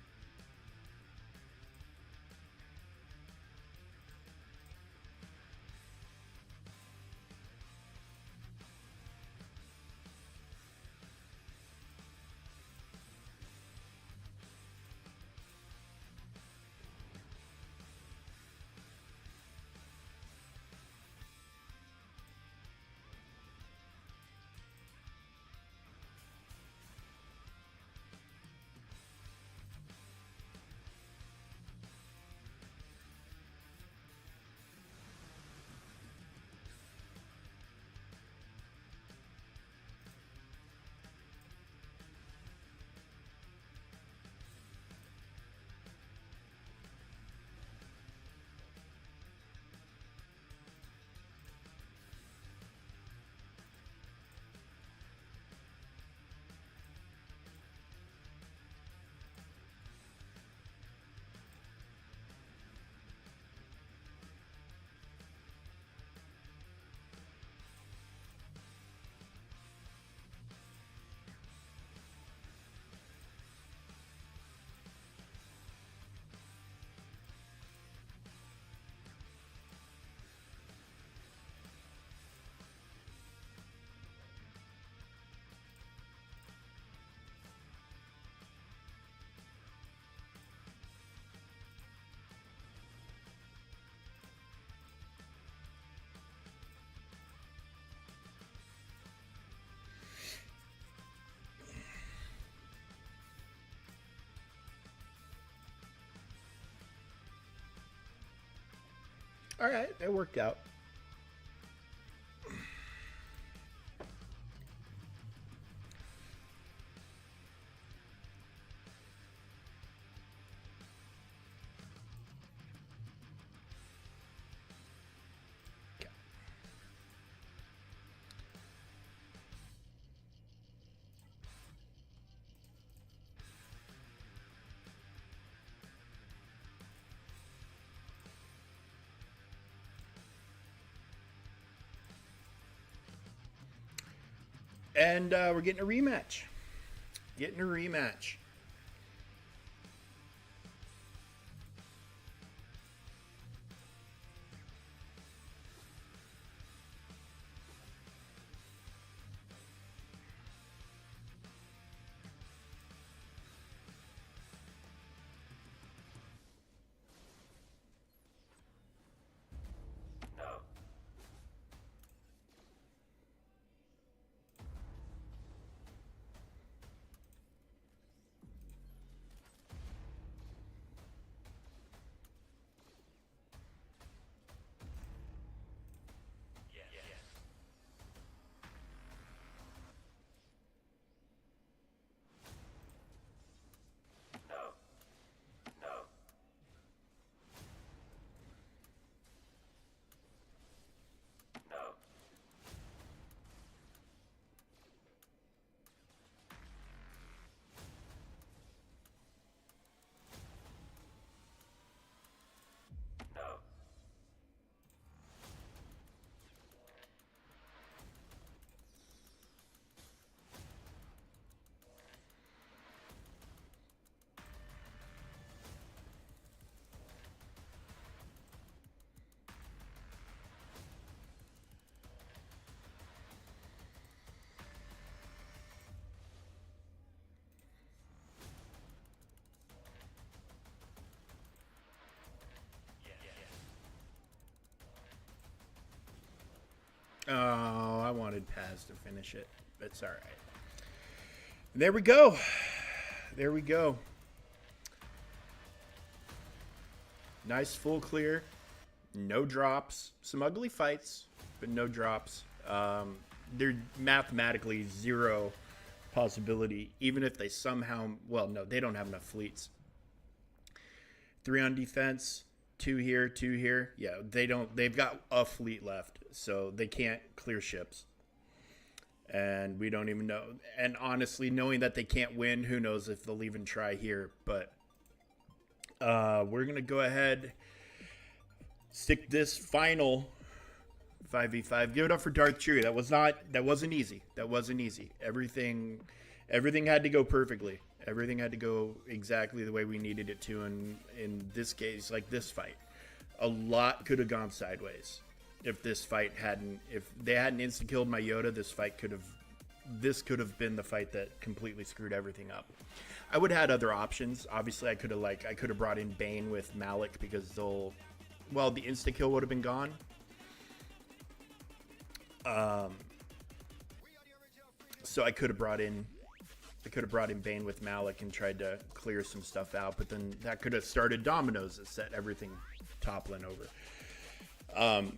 All right, that worked out. And we're getting a rematch. Getting a rematch. wanted Paz to finish it. It's all right. There we go. There we go. Nice full clear. No drops. Some ugly fights, but no drops. They're mathematically zero possibility, even if they somehow... Well, no, they don't have enough fleets. 3 on defense, 2 here, 2 here. Yeah, they don't... They've got a fleet left, so they can't clear ships. And we don't even know. And honestly, knowing that they can't win, who knows if they'll even try here. But we're going to go ahead, stick this final 5v5. Give it up for Darth Chewie. That wasn't easy. That wasn't easy. Everything had to go perfectly. Everything had to go exactly the way we needed it to. And in this case, like this fight, a lot could have gone sideways. If they hadn't insta-killed my Yoda, this could have been the fight that completely screwed everything up. I would have had other options. Obviously, I could have brought in Bane with Malik because the insta-kill would have been gone. So I could have brought in Bane with Malik and tried to clear some stuff out, but then that could have started dominoes that set everything toppling over.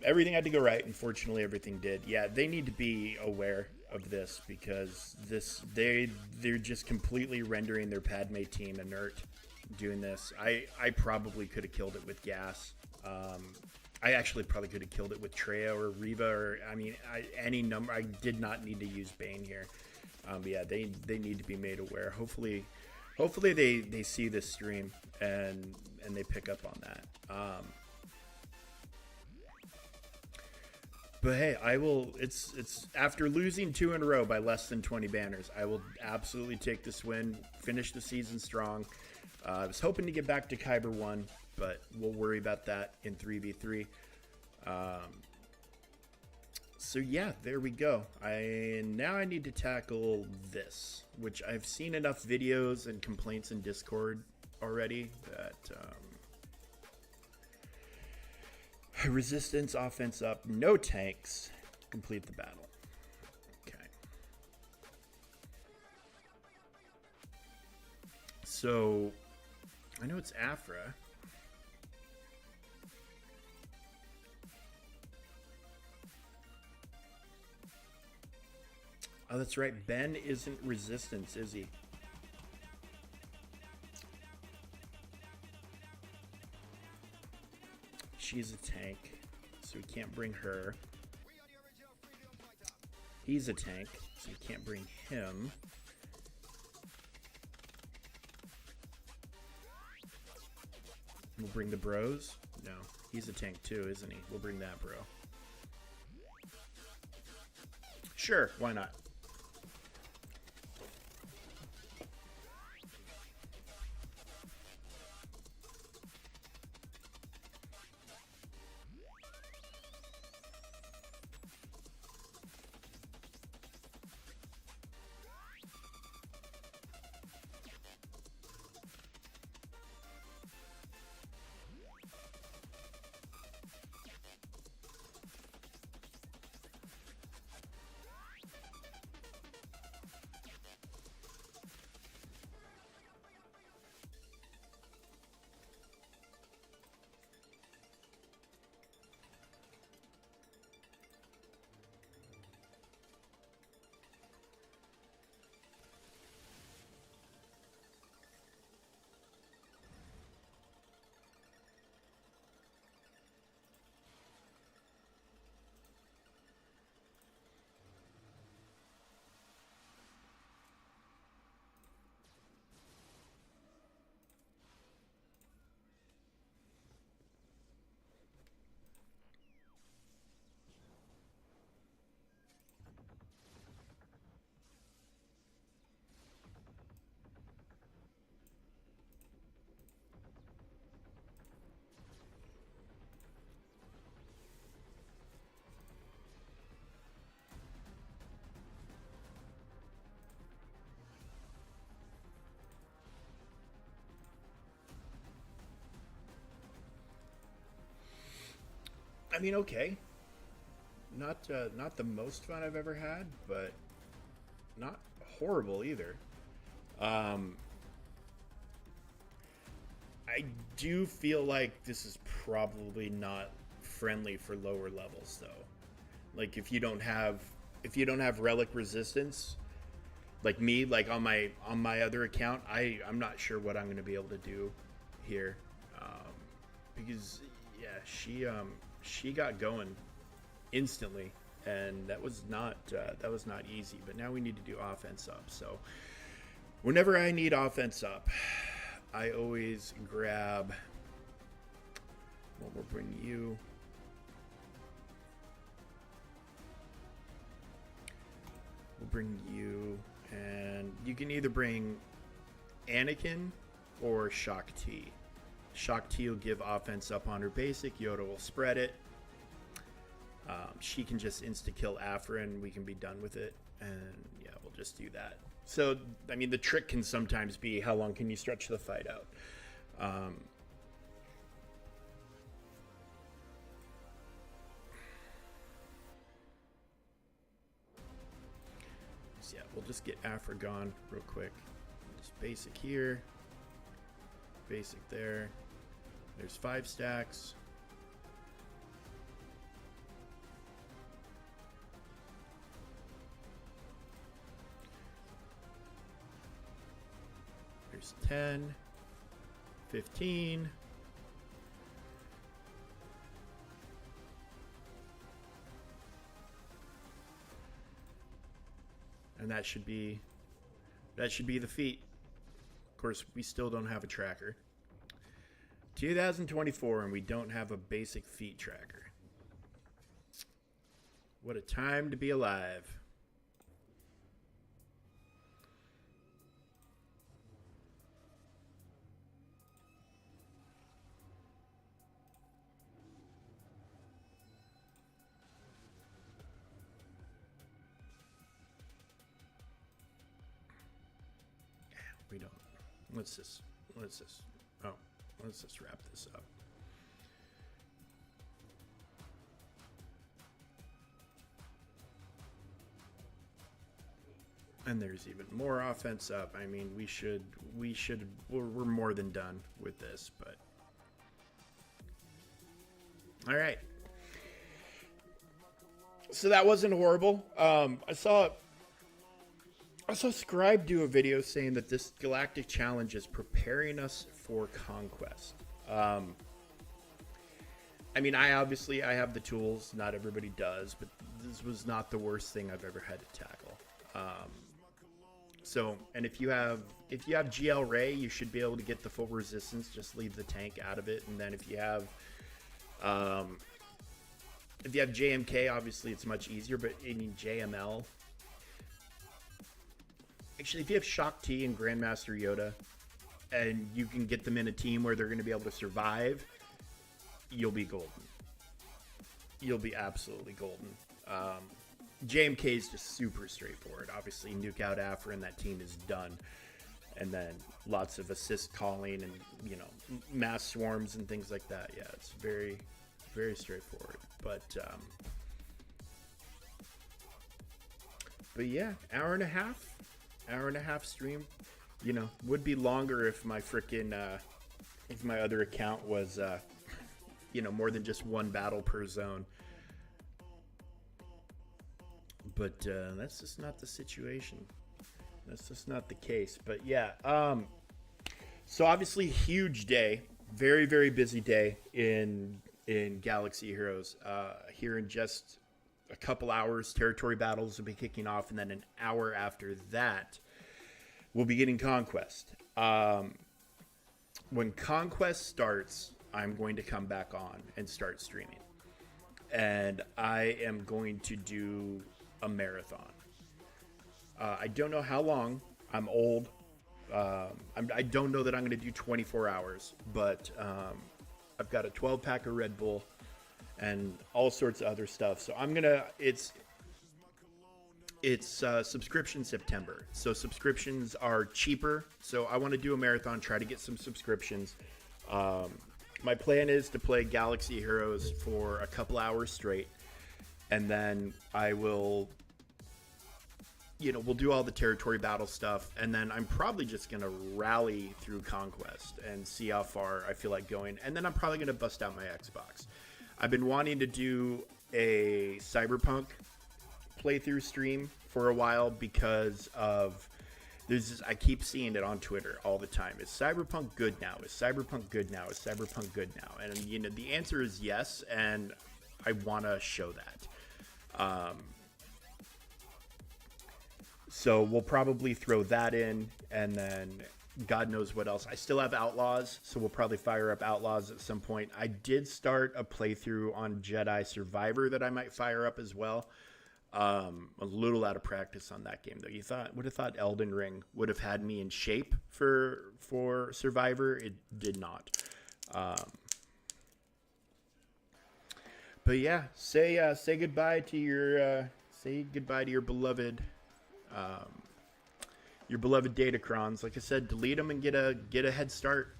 Everything had to go right. Unfortunately, everything did. Yeah, they need to be aware of this because they're just completely rendering their Padme team inert doing this. I probably could have killed it with gas. I actually probably could have killed it with Traya or Reva or any number. I did not need to use Bane here. But yeah, they need to be made aware. Hopefully they see this stream and they pick up on that. But hey, I will. It's after losing 2 in a row by less than 20 banners, I will absolutely take this win, finish the season strong. I was hoping to get back to Kyber 1, but we'll worry about that in 3v3. So yeah, there we go. Now I need to tackle this, which I've seen enough videos and complaints in Discord already that. Resistance, offense up, no tanks, complete the battle. Okay. So, I know it's Afra. Oh, that's right. Ben isn't resistance, is he? She's a tank, so we can't bring her. He's a tank, so we can't bring him. We'll bring the bros? No, he's a tank too, isn't he? We'll bring that bro. Sure, why not? I mean, okay. not the most fun I've ever had, but not horrible either. Um, I do feel like this is probably not friendly for lower levels though. Like if you don't have relic resistance, like me, like on my other account, I'm not sure what I'm going to be able to do here, because yeah, she got going instantly, and that was not easy. But now we need to do offense up. So whenever I need offense up, I always grab. Well, we'll bring you. We'll bring you, and you can either bring Anakin or Shaak Ti. Shaak Ti will give offense up on her basic. Yoda will spread it. She can just insta-kill Aphra, and we can be done with it. And yeah, we'll just do that. So, I mean, the trick can sometimes be how long can you stretch the fight out. So yeah, we'll just get Aphra gone real quick. Just basic here. Basic there. There's 5 stacks. There's 10, 15. And that should be the feat. Of course, we still don't have a tracker. 2024 and we don't have a basic feat tracker. What a time to be alive. We don't. Let's just wrap this up. And there's even more offense up. I mean, we're more than done with this, but all right. So that wasn't horrible. I saw Scribe do a video saying that this Galactic Challenge is preparing us for conquest. I mean, I have the tools. Not everybody does, but this was not the worst thing I've ever had to tackle. So, and if you have GL Ray, you should be able to get the full resistance. Just leave the tank out of it, and then if you have JMK, obviously it's much easier. But in JML, actually, if you have Shaak Ti and Grandmaster Yoda, and you can get them in a team where they're going to be able to survive, you'll be golden. You'll be absolutely golden. JMK is just super straightforward. Obviously, nuke out Aphra and that team is done. And then lots of assist calling and, mass swarms and things like that. Yeah, it's very, very straightforward. But yeah, hour and a half stream. Would be longer if my freaking if my other account was more than just one battle per zone. But that's just not the situation. That's just not the case. But yeah, so obviously huge day, very, very busy day in Galaxy Heroes. Here in just a couple hours, territory battles will be kicking off, and then an hour after that, we'll be getting Conquest. When Conquest starts, I'm going to come back on and start streaming. And I am going to do a marathon. I don't know how long. I'm old. I don't know that I'm going to do 24 hours, but I've got a 12-pack of Red Bull and all sorts of other stuff. So I'm going to, it's subscription September. So subscriptions are cheaper. So I want to do a marathon, try to get some subscriptions. My plan is to play Galaxy Heroes for a couple hours straight. and then I will, we'll do all the territory battle stuff, and then I'm probably just gonna rally through Conquest and see how far I feel like going, and then I'm probably gonna bust out my Xbox. I've been wanting to do a Cyberpunk playthrough stream for a while because of I keep seeing it on Twitter all the time. Is Cyberpunk good now? Is Cyberpunk good now? Is Cyberpunk good now? And the answer is yes, and I want to show that. So we'll probably throw that in, and then God knows what else. I still have Outlaws, so we'll probably fire up Outlaws at some point. I did start a playthrough on Jedi Survivor that I might fire up as well. A little out of practice on that game, though. Would have thought Elden Ring would have had me in shape for Survivor. It did not. But yeah, say goodbye to your beloved Datacrons. Like I said, delete them and get a head start.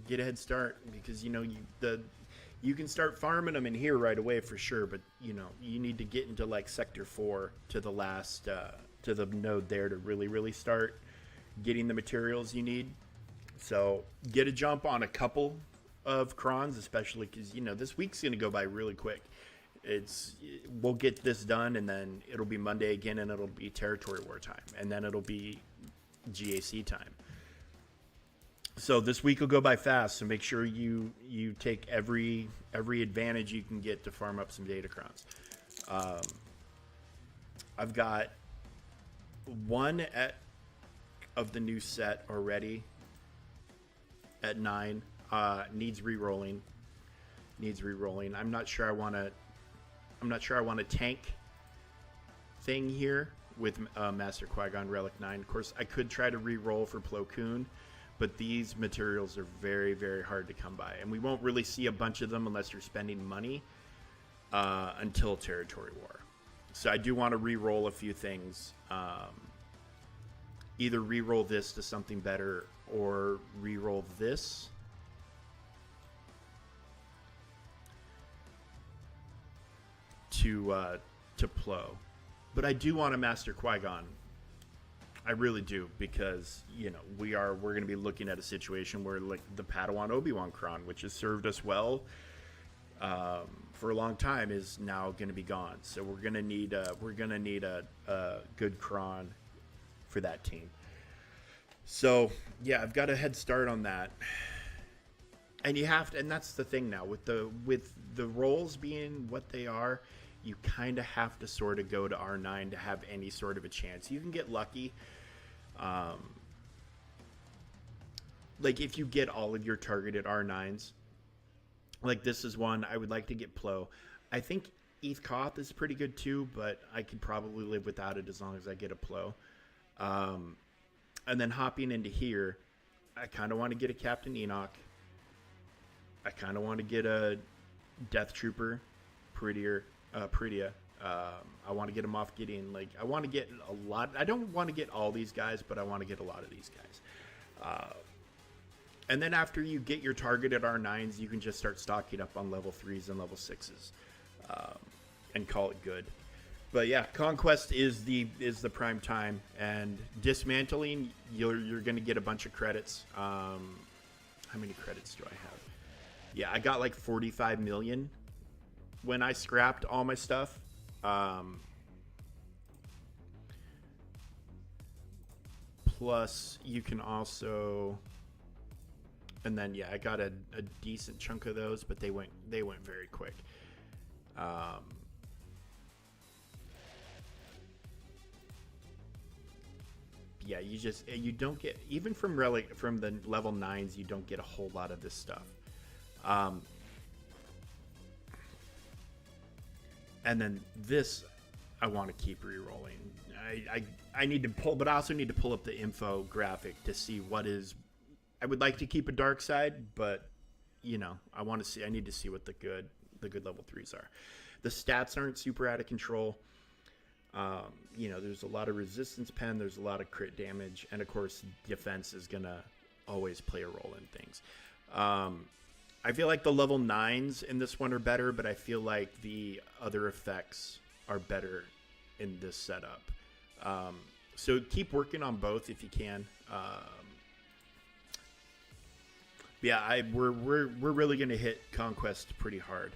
Get a head start, because you can start farming them in here right away for sure, but you need to get into like Sector 4 to the last to the node there to really start getting the materials you need. So get a jump on a couple of crons, especially because this week's gonna go by really quick. We'll get this done, and then it'll be Monday again, and it'll be territory war time, and then it'll be GAC time. So this week will go by fast, so make sure you take every advantage you can get to farm up some Datacrons. I've got one of the new set already at 9. Needs re-rolling. I'm not sure I want a tank thing here with Master Qui-Gon Relic 9. Of course, I could try to re-roll for Plo Koon, but these materials are very, very hard to come by, and we won't really see a bunch of them unless you're spending money until Territory War. So I do want to re-roll a few things. Either re-roll this to something better, or re-roll this. To Plo. But I do want to master Qui-Gon. I really do, because we're going to be looking at a situation where, like, the Padawan Obi-Wan Cron, which has served us well for a long time, is now going to be gone. So we're going to need a good Cron for that team. So yeah, I've got a head start on that. And you have to, and that's the thing now with the roles being what they are, you kind of have to sort of go to R9 to have any sort of a chance. You can get lucky. Like if you get all of your targeted R9s, like this is one I would like to get Plo. I think Eth Koth is pretty good too, but I could probably live without it as long as I get a Plo. And then hopping into here, I kind of want to get a Captain Enoch. I kind of want to get a Death Trooper, Prettia. I want to get him off Gideon. Like, I want to get a lot. I don't want to get all these guys, but I want to get a lot of these guys. And then after you get your targeted R9s, you can just start stocking up on level 3s and level 6s and call it good. But yeah, Conquest is the prime time, and dismantling, you're going to get a bunch of credits. How many credits do I have? Yeah, I got like 45 million when I scrapped all my stuff. Plus, you can also, and then yeah, I got a decent chunk of those, but they went very quick. Yeah, you don't get, even from the level 9s, you don't get a whole lot of this stuff. And then this, I want to keep re-rolling. I need to pull, but I also need to pull up the infographic to see what is. I would like to keep a dark side, but I want to see. I need to see what the good level 3s are. The stats aren't super out of control. There's a lot of resistance pen. There's a lot of crit damage, and of course, defense is gonna always play a role in things. I feel like the level 9s in this one are better, but I feel like the other effects are better in this setup. So keep working on both if you can. Yeah, we're really gonna hit Conquest pretty hard,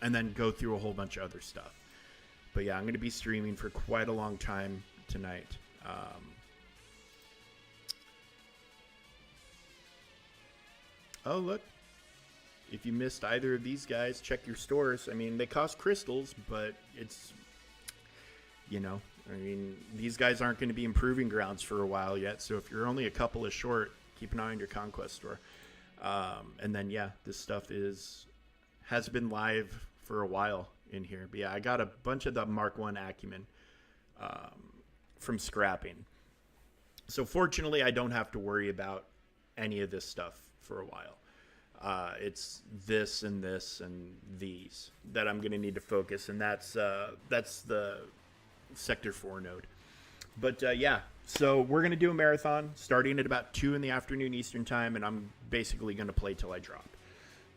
and then go through a whole bunch of other stuff. But yeah, I'm gonna be streaming for quite a long time tonight. Oh look, if you missed either of these guys, check your stores. I mean, they cost crystals, but it's, you know, I mean, these guys aren't going to be improving grounds for a while yet. So if you're only a couple of short, keep an eye on your Conquest store. And then, yeah, this stuff has been live for a while in here. But yeah, I got a bunch of the Mark 1 Acumen from scrapping. So fortunately, I don't have to worry about any of this stuff for a while. It's this and these that I'm going to need to focus, and that's the Sector 4 node. But yeah, so we're going to do a marathon starting at about 2 in the afternoon Eastern time, and I'm basically going to play till I drop.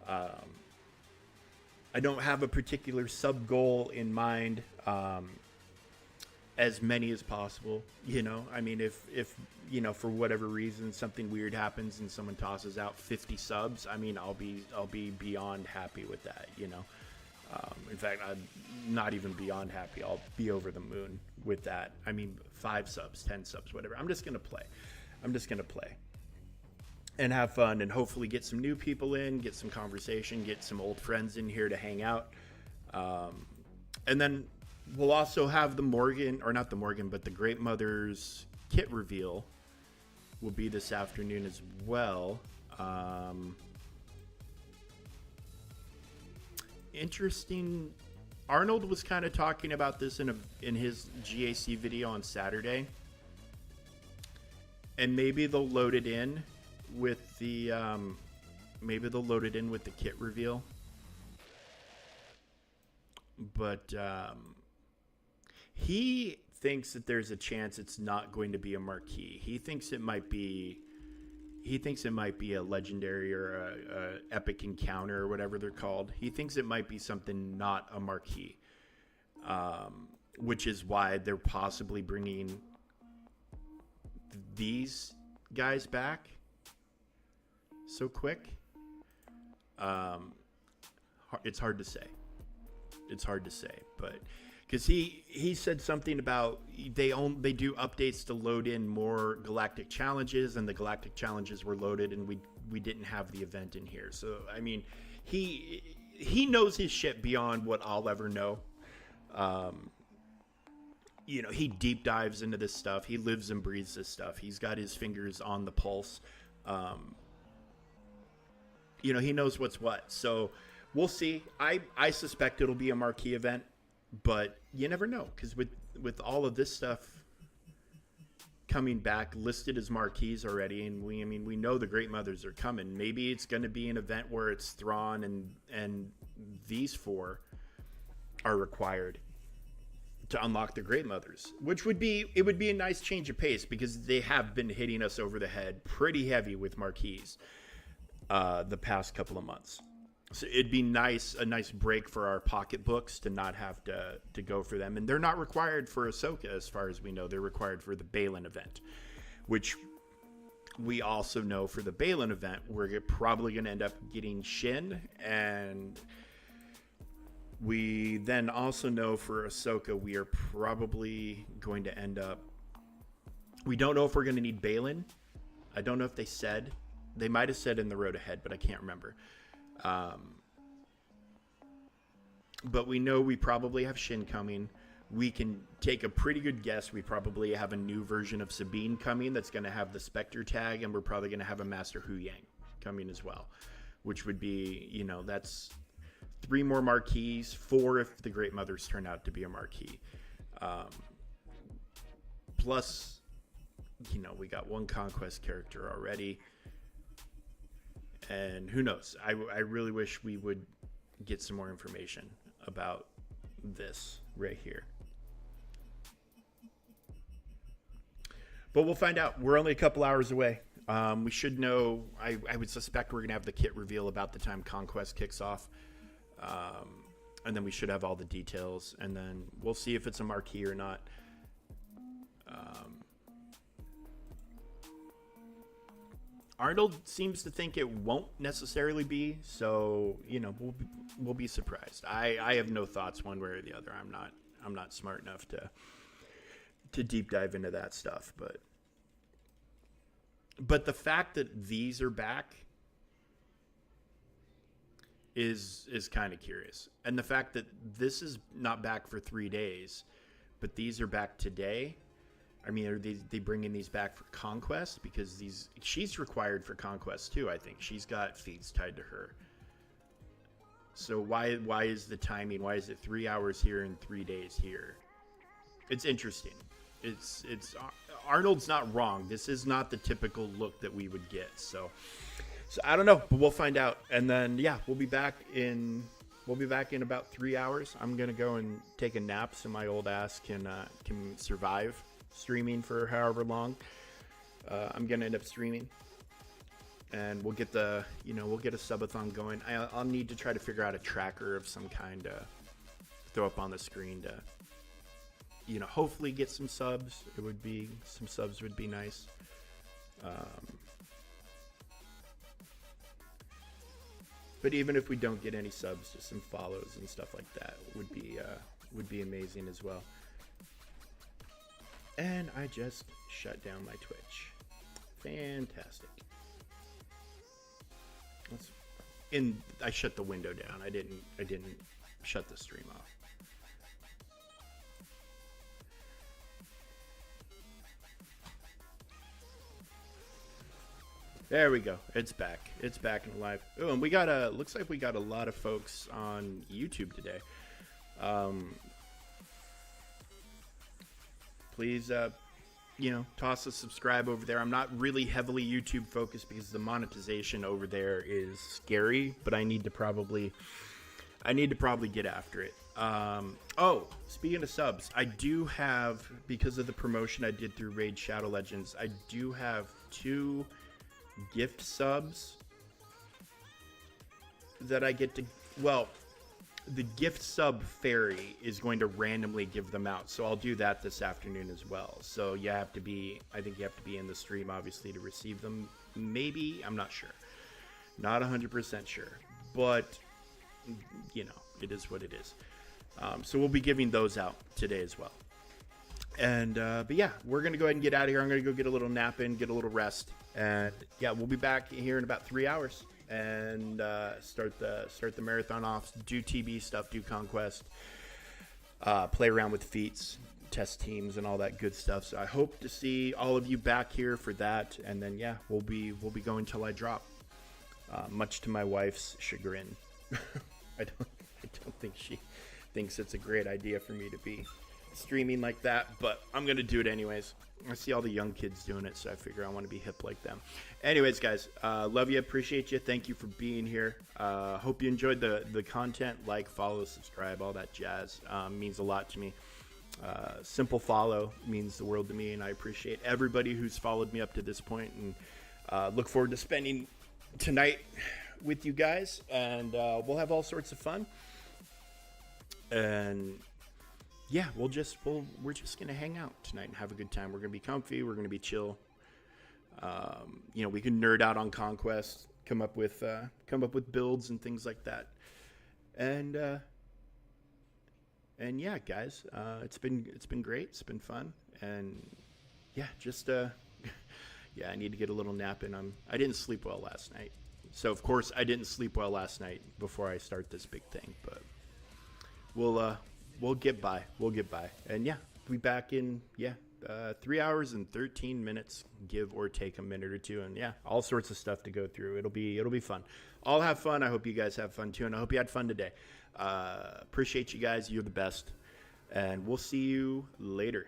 I don't have a particular sub goal in mind. As many as possible, you know. I mean, if you know, for whatever reason something weird happens and someone tosses out 50 subs, I mean, I'll be beyond happy with that, you know. In fact, I'm not even beyond happy. I'll be over the moon with that. I mean, 5 subs, 10 subs, whatever. I'm just gonna play and have fun, and hopefully get some new people in, get some conversation, get some old friends in here to hang out, and then we'll also have the Great Mother's kit reveal will be this afternoon as well. Interesting. Arnold was kind of talking about this in his GAC video on Saturday, and maybe they'll load it in with the kit reveal. But he thinks that there's a chance it's not going to be a marquee. He thinks it might be a legendary or a epic encounter or whatever they're called. He thinks it might be something not a marquee, which is why they're possibly bringing these guys back so quick. It's hard to say, but because he said something about they do updates to load in more galactic challenges, and the galactic challenges were loaded, and we didn't have the event in here. So I mean, he knows his shit beyond what I'll ever know. You know, he deep dives into this stuff. He lives and breathes this stuff. He's got his fingers on the pulse. You know, he knows what's what. So we'll see. I suspect it'll be a marquee event, but you never know, because with all of this stuff coming back listed as marquees already, and we know the Great Mothers are coming. Maybe it's going to be an event where it's Thrawn and these 4 are required to unlock the Great Mothers, which would be a nice change of pace, because they have been hitting us over the head pretty heavy with marquees the past couple of months. So it'd be a nice break for our pocketbooks to not have to go for them. And they're not required for Ahsoka, as far as we know. They're required for the Baylan event, which we also know for the Baylan event, we're probably going to end up getting Shin. And we then also know for Ahsoka, we are probably going to end up... We don't know if we're going to need Baylan. I don't know if they said. They might have said in the road ahead, but I can't remember. But we know we probably have Shin coming. We can take a pretty good guess. We probably have a new version of Sabine coming that's going to have the Spectre tag, and we're probably going to have a Master Huyang coming as well, which would be, you know, that's 3 more marquees, 4 if the Great Mothers turn out to be a marquee. Plus, you know, we got 1 Conquest character already. And who knows? I really wish we would get some more information about this right here. But we'll find out. We're only a couple hours away. We should know. I would suspect we're gonna have the kit reveal about the time Conquest kicks off, and then we should have all the details, and then we'll see if it's a marquee or not. Arnold seems to think it won't necessarily be, so we'll be surprised. I have no thoughts one way or the other. I'm not smart enough to deep dive into that stuff, but the fact that these are back is kind of curious, and the fact that this is not back for 3 days, but these are back today. I mean, are they bringing these back for Conquest? Because she's required for Conquest too. I think she's got feeds tied to her. So why is the timing? Why is it 3 hours here and 3 days here? It's interesting. It's Arnold's not wrong. This is not the typical look that we would get. So I don't know, but we'll find out. And then we'll be back in about 3 hours. I'm gonna go and take a nap so my old ass can survive streaming for however long. I'm gonna end up streaming, and we'll get a subathon going. I'll need to try to figure out a tracker of some kind to throw up on the screen to hopefully get some subs. Some subs would be nice. But even if we don't get any subs, just some follows and stuff like that would be amazing as well. And I just shut down my Twitch. Fantastic. I shut the window down. I didn't shut the stream off. There we go. It's back. It's back and alive. Oh, and looks like we got a lot of folks on YouTube today. Please, toss a subscribe over there. I'm not really heavily YouTube focused because the monetization over there is scary, but I need to probably get after it. Speaking of subs, I do have, because of the promotion I did through Raid Shadow Legends, I do have 2 gift subs that I get to, the gift sub fairy is going to randomly give them out, so I'll do that this afternoon as well. So I think you have to be in the stream obviously to receive them. Maybe, I'm not sure, not 100% sure, but it is what it is. So we'll be giving those out today as well. And but we're gonna go ahead and get out of here. I'm gonna go get a little nap in, get a little rest, and we'll be back here in about 3 hours and start the marathon off, do TB stuff, do Conquest, play around with feats, test teams, and all that good stuff. So I hope to see all of you back here for that, and then we'll be going till I drop, much to my wife's chagrin. I don't think she thinks it's a great idea for me to be streaming like that, but I'm gonna do it anyways. I see all the young kids doing it, so I figure I want to be hip like them. Anyways, guys, love you, appreciate you, thank you for being here. Hope you enjoyed the content. Like, follow, subscribe, all that jazz means a lot to me. Simple follow means the world to me, and I appreciate everybody who's followed me up to this point, and look forward to spending tonight with you guys, and we'll have all sorts of fun. And we're just gonna hang out tonight and have a good time. We're gonna be comfy, we're gonna be chill. We can nerd out on Conquest, come up with builds and things like that. And guys, it's been great, it's been fun, and I need to get a little nap in. I didn't sleep well last night, so of course I didn't sleep well last night before I start this big thing, but we'll get by. And we'll be back in 3 hours and 13 minutes, give or take a minute or two, and all sorts of stuff to go through. It'll be fun. I'll have fun. I hope you guys have fun too, and I hope you had fun today. Appreciate you guys. You're the best, and we'll see you later.